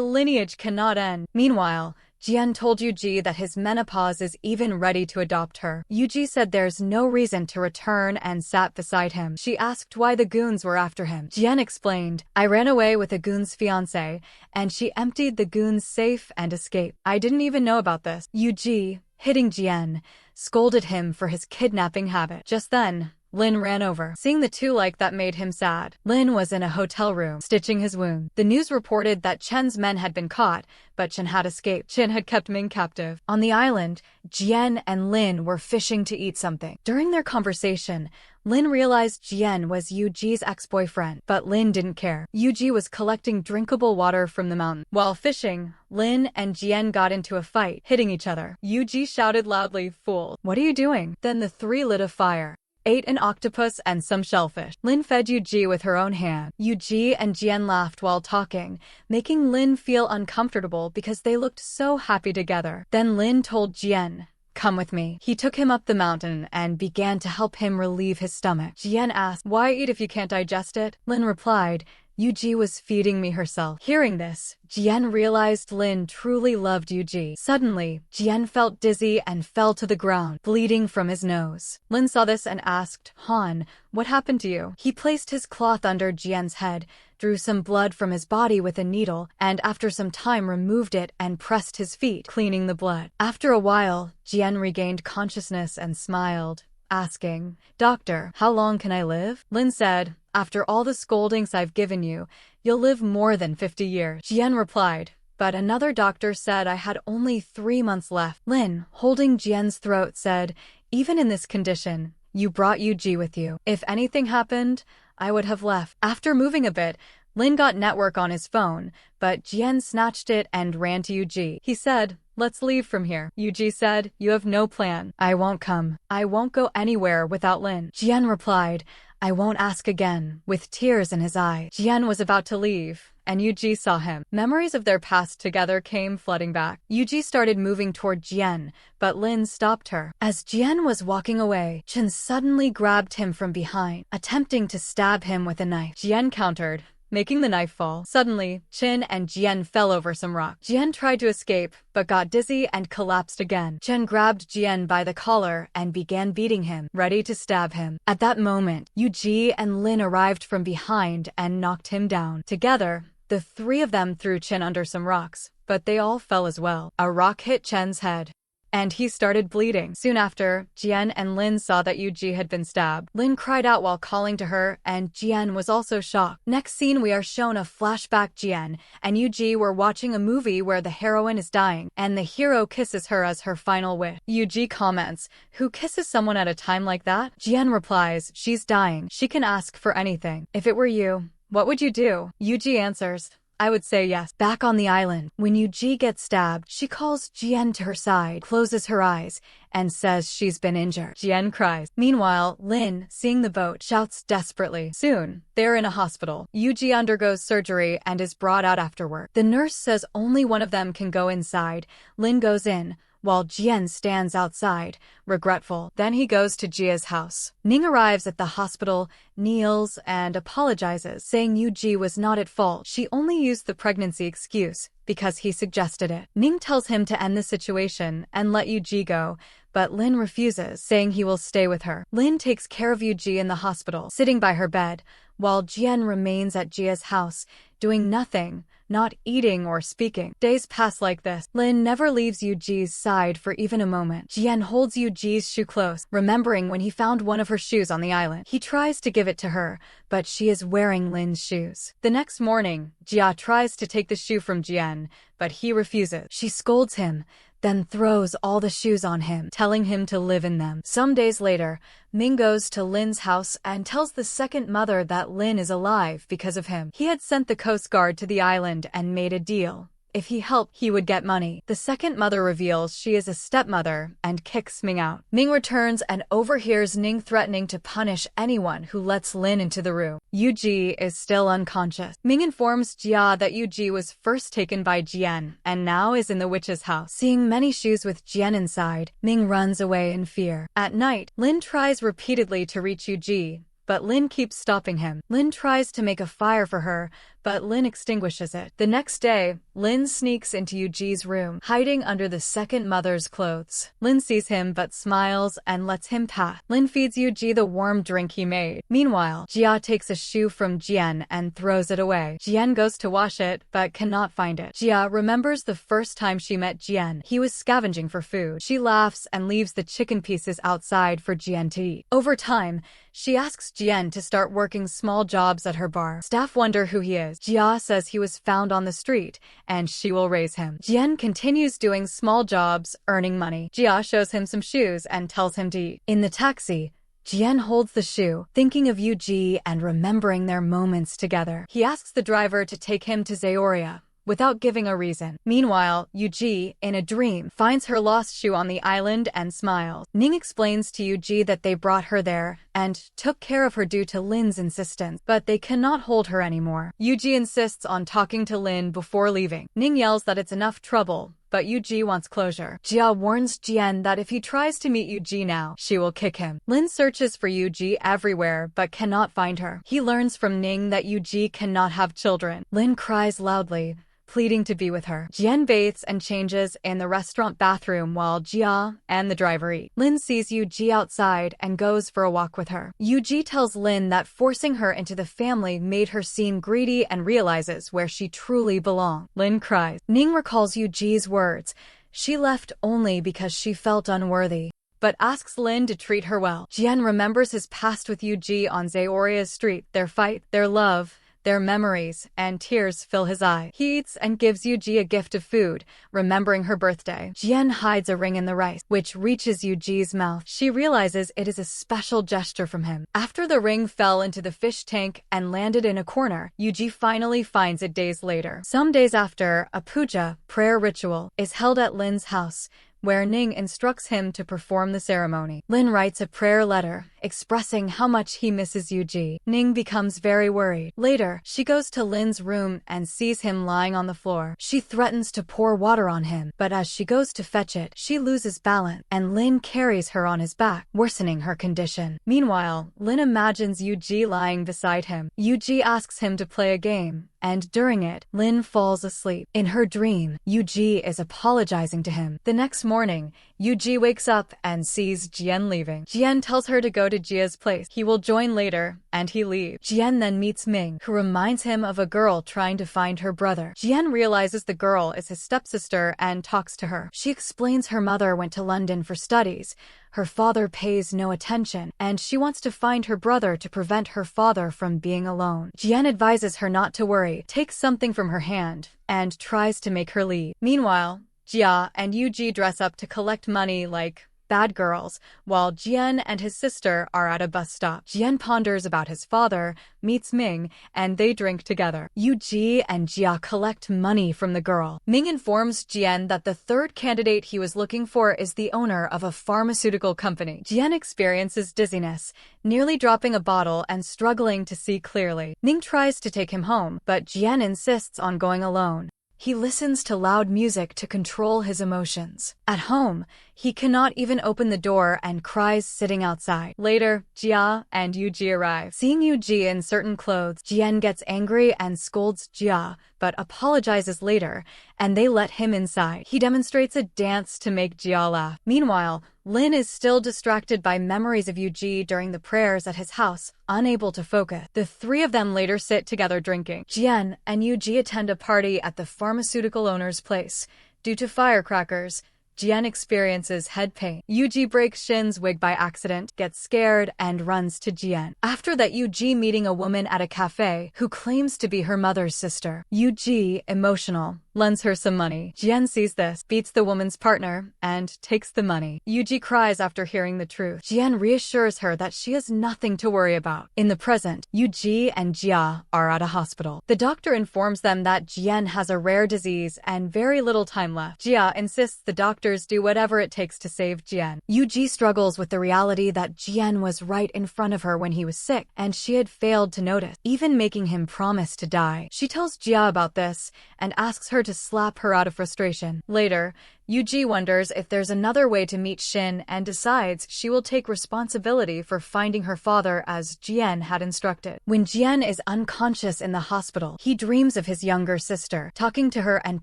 lineage cannot end. Meanwhile, Jian told Yuji that his menopause is even ready to adopt her. Yuji said there's no reason to return and sat beside him. She asked why the goons were after him. Jian explained, I ran away with a goon's fiancé, and she emptied the goon's safe and escaped. I didn't even know about this. Yuji, hitting Jian, scolded him for his kidnapping habit. Just then, Lin ran over. Seeing the two like that made him sad. Lin was in a hotel room, stitching his wound. The news reported that Chen's men had been caught, but Chen had escaped. Chen had kept Ming captive. On the island, Jian and Lin were fishing to eat something. During their conversation, Lin realized Jian was Yuji's ex-boyfriend, but Lin didn't care. Yuji was collecting drinkable water from the mountain. While fishing, Lin and Jian got into a fight, hitting each other. Yuji shouted loudly, fool, what are you doing? Then the 3 lit a fire. ate an octopus and some shellfish. Lin fed Yuji with her own hand. Yuji and Jian laughed while talking, making Lin feel uncomfortable because they looked so happy together. Then Lin told Jian, "Come with me." He took him up the mountain and began to help him relieve his stomach. Jian asked, "Why eat if you can't digest it?" Lin replied, "Yuji was feeding me herself." Hearing this, Jian realized Lin truly loved Yuji. Suddenly, Jian felt dizzy and fell to the ground, bleeding from his nose. Lin saw this and asked, "Han, what happened to you?" He placed his cloth under Jian's head, drew some blood from his body with a needle, and after some time removed it and pressed his feet, cleaning the blood. After a while, Jian regained consciousness and smiled, asking, "Doctor, how long can I live?" Lin said, "After all the scoldings I've given you, you'll live more than 50 years. Jian replied, "But another doctor said I had only 3 months left." Lin, holding Jian's throat, said, "Even in this condition, you brought Yuji with you. If anything happened, I would have left." After moving a bit, Lin got network on his phone, but Jian snatched it and ran to Yuji. He said, "Let's leave from here." Yuji said, "You have no plan." "I won't come. I won't go anywhere without Lin." Jian replied, "I won't ask again," with tears in his eyes. Jian was about to leave, and Yuji saw him. Memories of their past together came flooding back. Yuji started moving toward Jian, but Lin stopped her. As Jian was walking away, Chen suddenly grabbed him from behind, attempting to stab him with a knife. Jian countered, making the knife fall. Suddenly, Chen and Jian fell over some rock. Jian tried to escape, but got dizzy and collapsed again. Chen grabbed Jian by the collar and began beating him, ready to stab him. At that moment, Yuji and Lin arrived from behind and knocked him down. Together, the three of them threw Chen under some rocks, but they all fell as well. A rock hit Chen's head, and he started bleeding. Soon after, Jian and Lin saw that Yuji had been stabbed. Lin cried out while calling to her, and Jian was also shocked. Next scene, we are shown a flashback. Jian and Yuji were watching a movie where the heroine is dying, and the hero kisses her as her final wish. Yuji comments, "Who kisses someone at a time like that?" Jian replies, "She's dying. She can ask for anything. If it were you, what would you do?" Yuji answers, "I would say yes." Back on the island, when Yuji gets stabbed, she calls Jian to her side, closes her eyes, and says she's been injured. Jian cries. Meanwhile, Lin, seeing the boat, shouts desperately. Soon, they're in a hospital. Yuji undergoes surgery and is brought out afterward. The nurse says only one of them can go inside. Lin goes in, while Jian stands outside, regretful. Then he goes to Jia's house. Ning arrives at the hospital, kneels, and apologizes, saying Yuji was not at fault. She only used the pregnancy excuse because he suggested it. Ning tells him to end the situation and let Yuji go, but Lin refuses, saying he will stay with her. Lin takes care of Yuji in the hospital, sitting by her bed, while Jian remains at Jia's house, doing nothing, not eating or speaking. Days pass like this. Lin never leaves Yuji's side for even a moment. Jian holds Yuji's shoe close, remembering when he found one of her shoes on the island. He tries to give it to her, but she is wearing Lin's shoes. The next morning, Jia tries to take the shoe from Jian, but he refuses. She scolds him, then throws all the shoes on him, telling him to live in them. Some days later, Ming goes to Lin's house and tells the second mother that Lin is alive because of him. He had sent the Coast Guard to the island and made a deal. If he helped, he would get money. The second mother reveals she is a stepmother and kicks Ming out. Ming returns and overhears Ning threatening to punish anyone who lets Lin into the room. Yuji is still unconscious. Ming informs Jia that Yuji was first taken by Jian and now is in the witch's house. Seeing many shoes with Jian inside, Ming runs away in fear. At night, Lin tries repeatedly to reach Yuji, but Lin keeps stopping him. Lin tries to make a fire for her, but Lin extinguishes it. The next day, Lin sneaks into Yuji's room, hiding under the second mother's clothes. Lin sees him but smiles and lets him pass. Lin feeds Yuji the warm drink he made. Meanwhile, Jia takes a shoe from Jian and throws it away. Jian goes to wash it but cannot find it. Jia remembers the first time she met Jian. He was scavenging for food. She laughs and leaves the chicken pieces outside for Jian to eat. Over time, she asks Jian to start working small jobs at her bar. Staff wonder who he is. Jia says he was found on the street, and she will raise him. Jian continues doing small jobs, earning money. Jia shows him some shoes and tells him to eat. In the taxi, Jian holds the shoe, thinking of Yuji and remembering their moments together. He asks the driver to take him to Zaoria, without giving a reason. Meanwhile, Yuji, in a dream, finds her lost shoe on the island and smiles. Ning explains to Yuji that they brought her there and took care of her due to Lin's insistence, but they cannot hold her anymore. Yuji insists on talking to Lin before leaving. Ning yells that it's enough trouble, but Yuji wants closure. Jia warns Jian that if he tries to meet Yuji now, she will kick him. Lin searches for Yuji everywhere but cannot find her. He learns from Ning that Yuji cannot have children. Lin cries loudly, pleading to be with her. Jian bathes and changes in the restaurant bathroom while Jia and the driver eat. Lin sees Yuji outside and goes for a walk with her. Yuji tells Lin that forcing her into the family made her seem greedy and realizes where she truly belongs. Lin cries. Ning recalls Yuji's words. She left only because she felt unworthy, but asks Lin to treat her well. Jian remembers his past with Yuji on Zaoria's street, their fight, their love, their memories, and tears fill his eyes. He eats and gives Yuji a gift of food, remembering her birthday. Jian hides a ring in the rice, which reaches Yuji's mouth. She realizes it is a special gesture from him. After the ring fell into the fish tank and landed in a corner, Yuji finally finds it days later. Some days after, a puja, prayer ritual, is held at Lin's house, where Ning instructs him to perform the ceremony. Lin writes a prayer letter, expressing how much he misses Yuji. Ning becomes very worried. Later, she goes to Lin's room and sees him lying on the floor. She threatens to pour water on him, but as she goes to fetch it, she loses balance, and Lin carries her on his back, worsening her condition. Meanwhile, Lin imagines Yuji lying beside him. Yuji asks him to play a game, and during it, Lin falls asleep. In her dream, Yuji is apologizing to him. The next morning, Yuji wakes up and sees Jian leaving. Jian tells her to go to Jia's place. He will join later, and he leaves. Jian then meets Ming, who reminds him of a girl trying to find her brother. Jian realizes the girl is his stepsister and talks to her. She explains her mother went to London for studies. Her father pays no attention, and she wants to find her brother to prevent her father from being alone. Jian advises her not to worry, takes something from her hand, and tries to make her leave. Meanwhile, Jia and Yuji dress up to collect money like bad girls, while Jian and his sister are at a bus stop. Jian ponders about his father, meets Ming, and they drink together. Yuji and Jia collect money from the girl. Ming informs Jian that the third candidate he was looking for is the owner of a pharmaceutical company. Jian experiences dizziness, nearly dropping a bottle and struggling to see clearly. Ming tries to take him home, but Jian insists on going alone. He listens to loud music to control his emotions. At home, he cannot even open the door and cries sitting outside. Later, Jia and Yuji arrive. Seeing Yuji in certain clothes, Jian gets angry and scolds Jia, but apologizes later, and they let him inside. He demonstrates a dance to make Jia laugh. Meanwhile, Lin is still distracted by memories of Yuji during the prayers at his house, unable to focus. The three of them later sit together drinking. Jian and Yuji attend a party at the pharmaceutical owner's place. Due to firecrackers, Jian experiences head pain. Yuji breaks Shin's wig by accident, gets scared, and runs to Jian. After that, Yuji meeting a woman at a cafe who claims to be her mother's sister. Yuji, emotional, lends her some money. Jian sees this, beats the woman's partner, and takes the money. Yuji cries after hearing the truth. Jian reassures her that she has nothing to worry about. In the present, Yuji and Jia are at a hospital. The doctor informs them that Jian has a rare disease and very little time left. Jia insists the doctors do whatever it takes to save Jian. Yuji struggles with the reality that Jian was right in front of her when he was sick, and she had failed to notice, even making him promise to die. She tells Jia about this and asks her to slap her out of frustration. Later, Yuji wonders if there's another way to meet Shin and decides she will take responsibility for finding her father as Jian had instructed. When Jian is unconscious in the hospital, he dreams of his younger sister, talking to her and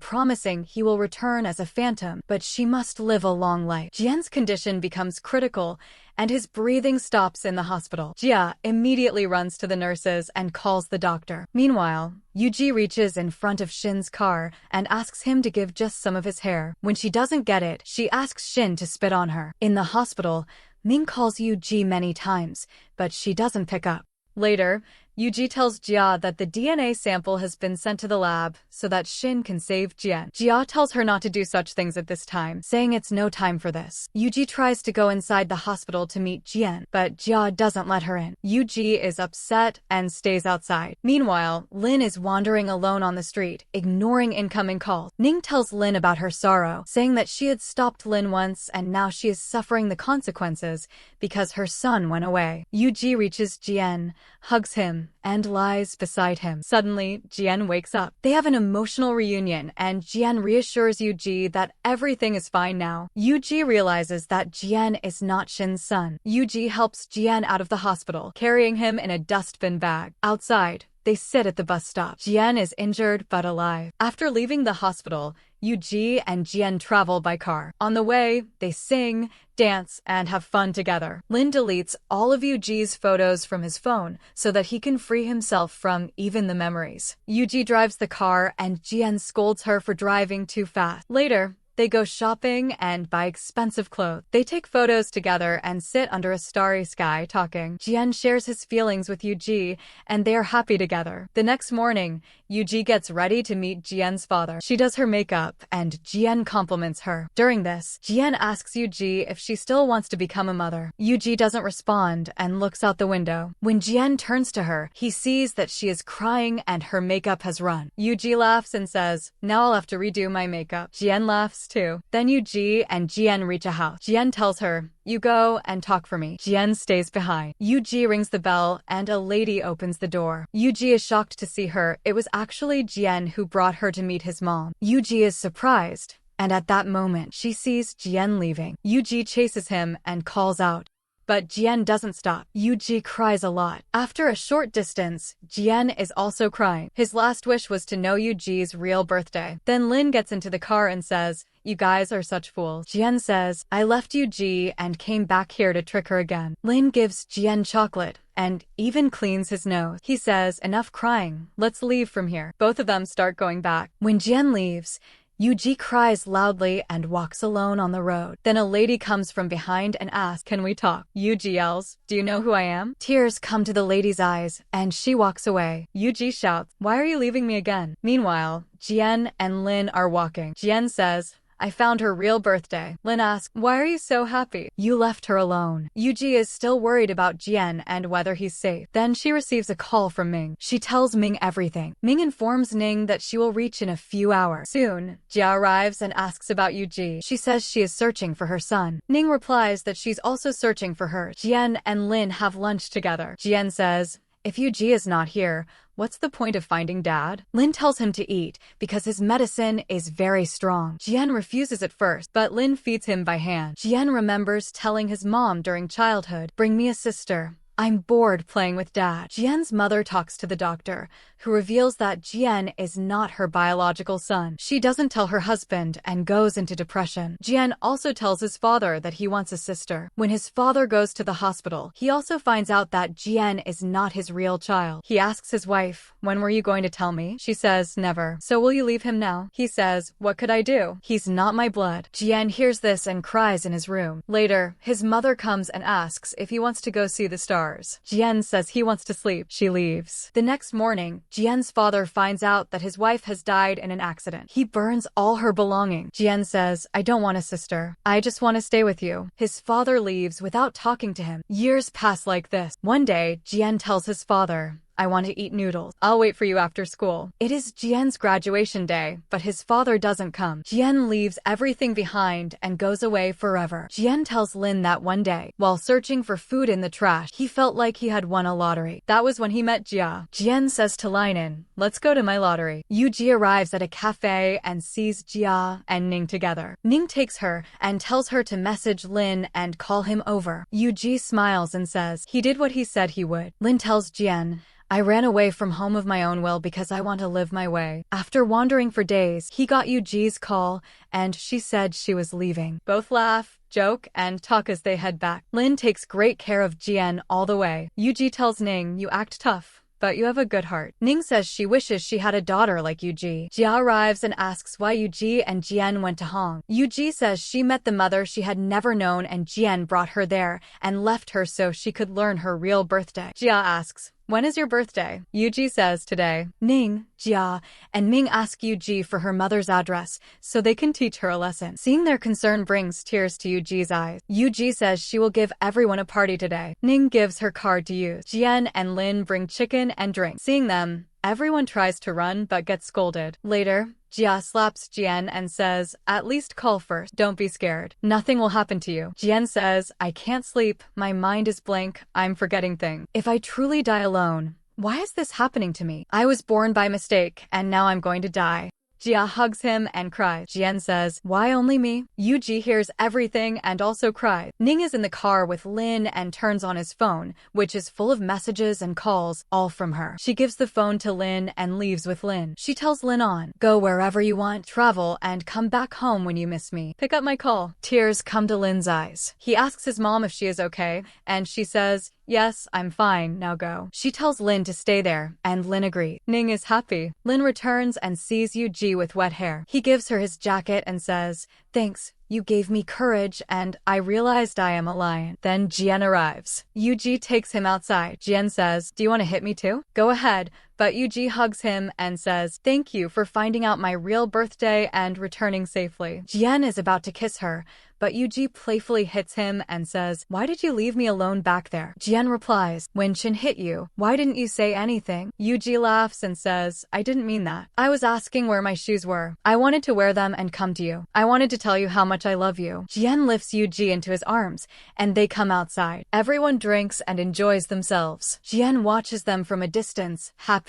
promising he will return as a phantom, but she must live a long life. Jian's condition becomes critical, and his breathing stops in the hospital. Jia immediately runs to the nurses and calls the doctor. Meanwhile, Yuji reaches in front of Shin's car and asks him to give just some of his hair. When she doesn't get it, she asks Shin to spit on her. In the hospital, Ming calls Yuji many times, but she doesn't pick up. Later, Yuji tells Jia that the DNA sample has been sent to the lab so that Shin can save Jian. Jia tells her not to do such things at this time, saying it's no time for this. Yuji tries to go inside the hospital to meet Jian, but Jia doesn't let her in. Yuji is upset and stays outside. Meanwhile, Lin is wandering alone on the street, ignoring incoming calls. Ning tells Lin about her sorrow, saying that she had stopped Lin once and now she is suffering the consequences because her son went away. Yuji reaches Jian, hugs him, and lies beside him. Suddenly, Jian wakes up. They have an emotional reunion, and Jian reassures Yuji that everything is fine now. Yuji realizes that Jian is not Shin's son. Yuji helps Jian out of the hospital, carrying him in a dustbin bag. Outside, they sit at the bus stop. Jian is injured but alive. After leaving the hospital, Yuji and Jian travel by car. On the way, they sing, dance, and have fun together. Lin deletes all of Yuji's photos from his phone so that he can free himself from even the memories. Yuji drives the car and Jian scolds her for driving too fast. Later, they go shopping and buy expensive clothes. They take photos together and sit under a starry sky talking. Jian shares his feelings with Yuji, and they are happy together. The next morning, Yuji gets ready to meet Jian's father. She does her makeup, and Jian compliments her. During this, Jian asks Yuji if she still wants to become a mother. Yuji doesn't respond and looks out the window. When Jian turns to her, he sees that she is crying and her makeup has run. Yuji laughs and says, "Now I'll have to redo my makeup." Jian laughs too. Then Yuji and Jian reach a house. Jian tells her, "You go and talk for me." Jian stays behind. Yuji rings the bell and a lady opens the door. Yuji is shocked to see her. It was actually Jian who brought her to meet his mom. Yuji is surprised, and at that moment she sees Jian leaving. Yuji chases him and calls out, but Jian doesn't stop. Yuji cries a lot. After a short distance, Jian is also crying. His last wish was to know Yuji's real birthday. Then Lin gets into the car and says, "You guys are such fools." Jian says, "I left Yuji and came back here to trick her again." Lin gives Jian chocolate and even cleans his nose. He says, "Enough crying. Let's leave from here." Both of them start going back. When Jian leaves, Yuji cries loudly and walks alone on the road. Then a lady comes from behind and asks, "Can we talk?" Yuji yells, "Do you know who I am?" Tears come to the lady's eyes, and she walks away. Yuji shouts, "Why are you leaving me again?" Meanwhile, Jian and Lin are walking. Jian says, "I found her real birthday." Lin asks, "Why are you so happy?" "You left her alone." Yuji is still worried about Jian and whether he's safe. Then she receives a call from Ming. She tells Ming everything. Ming informs Ning that she will reach in a few hours. Soon, Jia arrives and asks about Yuji. She says she is searching for her son. Ning replies that she's also searching for her. Jian and Lin have lunch together. Jian says, "If Yuji is not here, what's the point of finding Dad?" Lin tells him to eat because his medicine is very strong. Jian refuses at first, but Lin feeds him by hand. Jian remembers telling his mom during childhood, "Bring me a sister. I'm bored playing with Dad." Jian's mother talks to the doctor, who reveals that Jian is not her biological son. She doesn't tell her husband and goes into depression. Jian also tells his father that he wants a sister. When his father goes to the hospital, he also finds out that Jian is not his real child. He asks his wife, "When were you going to tell me?" She says, "Never." "So will you leave him now?" He says, "What could I do? He's not my blood." Jian hears this and cries in his room. Later, his mother comes and asks if he wants to go see the stars. Jian says he wants to sleep. She leaves. The next morning, Jian's father finds out that his wife has died in an accident. He burns all her belongings. Jian says, "I don't want a sister. I just want to stay with you." His father leaves without talking to him. Years pass like this. One day, Jian tells his father, "I want to eat noodles. I'll wait for you after school." It is Jian's graduation day, but his father doesn't come. Jian leaves everything behind and goes away forever. Jian tells Lin that one day, while searching for food in the trash, he felt like he had won a lottery. That was when he met Jia. Jian says to Linen, "Let's go to my lottery." Yuji arrives at a cafe and sees Jia and Ning together. Ning takes her and tells her to message Lin and call him over. Yuji smiles and says he did what he said he would. Lin tells Jian, "I ran away from home of my own will because I want to live my way." After wandering for days, he got Yuji's call, and she said she was leaving. Both laugh, joke, and talk as they head back. Lin takes great care of Jian all the way. Yuji tells Ning, "You act tough, but you have a good heart." Ning says she wishes she had a daughter like Yuji. Jia arrives and asks why Yuji and Jian went to Hong. Yuji says she met the mother she had never known and Jian brought her there and left her so she could learn her real birthday. Jia asks, when is your birthday? Yuji says today. Ning, Jia, and Ming ask Yuji for her mother's address so they can teach her a lesson. Seeing their concern brings tears to Yuji's eyes. Yuji says she will give everyone a party today. Ning gives her card to use. Jian and Lin bring chicken and drinks. Seeing them, everyone tries to run but gets scolded. Later, Jia slaps Jian and says, at least call first. Don't be scared. Nothing will happen to you. Jian says, I can't sleep. My mind is blank. I'm forgetting things. If I truly die alone, why is this happening to me? I was born by mistake, and now I'm going to die. Jia hugs him and cries. Jian says, why only me? Yuji hears everything and also cries. Ning is in the car with Lin and turns on his phone, which is full of messages and calls, all from her. She gives the phone to Lin and leaves with Lin. She tells Lin on, go wherever you want, travel, and come back home when you miss me. Pick up my call. Tears come to Lin's eyes. He asks his mom if she is okay, and she says, yes, I'm fine, now go. She tells Lin to stay there, and Lin agrees. Ning is happy. Lin returns and sees Yuji with wet hair. He gives her his jacket and says, thanks, you gave me courage, and I realized I am a lion. Then Jian arrives. Yuji takes him outside. Jian says, do you want to hit me too? Go ahead. But Yuji hugs him and says, thank you for finding out my real birthday and returning safely. Jian is about to kiss her, but Yuji playfully hits him and says, why did you leave me alone back there? Jian replies, when Chin hit you, why didn't you say anything? Yuji laughs and says, I didn't mean that. I was asking where my shoes were. I wanted to wear them and come to you. I wanted to tell you how much I love you. Jian lifts Yuji into his arms, and they come outside. Everyone drinks and enjoys themselves. Jian watches them from a distance, happy,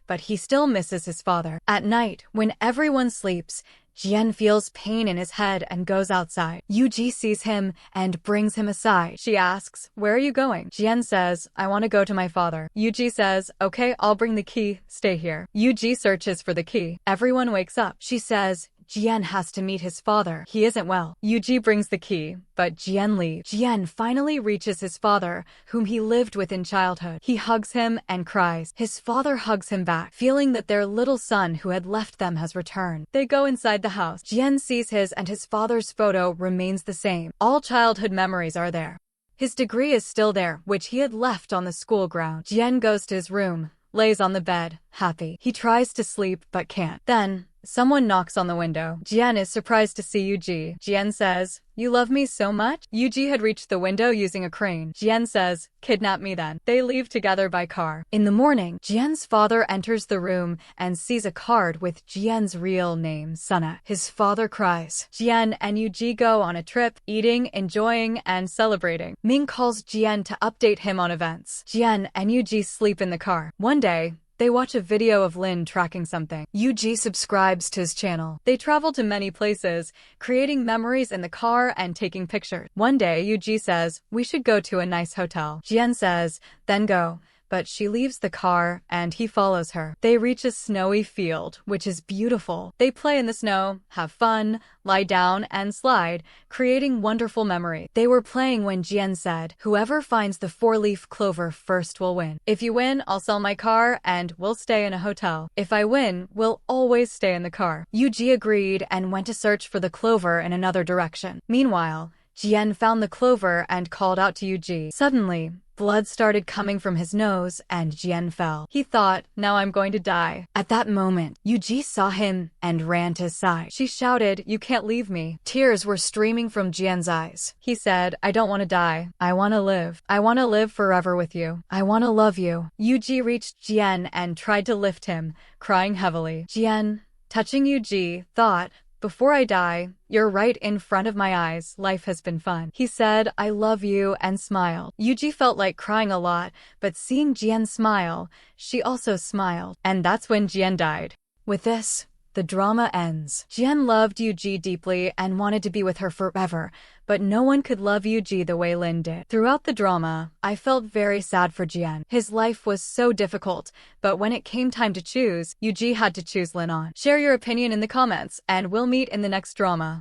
but he still misses his father. At night, when everyone sleeps, Jian feels pain in his head and goes outside. Yuji sees him and brings him aside. She asks, where are you going? Jian says, I want to go to my father. Yuji says, okay, I'll bring the key. Stay here. Yuji searches for the key. Everyone wakes up. She says, Jian has to meet his father. He isn't well. Yuji brings the key, but Jian leaves. Jian finally reaches his father, whom he lived with in childhood. He hugs him and cries. His father hugs him back, feeling that their little son who had left them has returned. They go inside the house. Jian sees his and his father's photo remains the same. All childhood memories are there. His degree is still there, which he had left on the school ground. Jian goes to his room, lays on the bed, happy. He tries to sleep but can't. Then, someone knocks on the window. Jian is surprised to see Yuji. Jian says, you love me so much? Yuji had reached the window using a crane. Jian says, kidnap me then. They leave together by car. In the morning, Jian's father enters the room and sees a card with Jian's real name, Sana. His father cries. Jian and Yuji go on a trip, eating, enjoying, and celebrating. Ming calls Jian to update him on events. Jian and Yuji sleep in the car. One day, they watch a video of Lin tracking something. Yuji subscribes to his channel. They travel to many places, creating memories in the car and taking pictures. One day, Yuji says, we should go to a nice hotel. Jian says, then go. But she leaves the car and he follows her. They reach a snowy field, which is beautiful. They play in the snow, have fun, lie down, and slide, creating wonderful memories. They were playing when Jian said, whoever finds the 4-leaf clover first will win. If you win, I'll sell my car and we'll stay in a hotel. If I win, we'll always stay in the car. Yuji agreed and went to search for the clover in another direction. Meanwhile, Jian found the clover and called out to Yuji. Suddenly, blood started coming from his nose and Jian fell. He thought, now I'm going to die. At that moment, Yuji saw him and ran to his side. She shouted, you can't leave me. Tears were streaming from Jian's eyes. He said, I don't want to die. I want to live. I want to live forever with you. I want to love you. Yuji reached Jian and tried to lift him, crying heavily. Jian, touching Yuji, thought, before I die, you're right in front of my eyes. Life has been fun. He said, I love you, and smiled. Yuji felt like crying a lot, but seeing Jian smile, she also smiled. And that's when Jian died. With this, the drama ends. Jian loved Yuji deeply and wanted to be with her forever, but no one could love Yuji the way Lin did. Throughout the drama, I felt very sad for Jian. His life was so difficult, but when it came time to choose, Yuji had to choose Lin on. Share your opinion in the comments, and we'll meet in the next drama.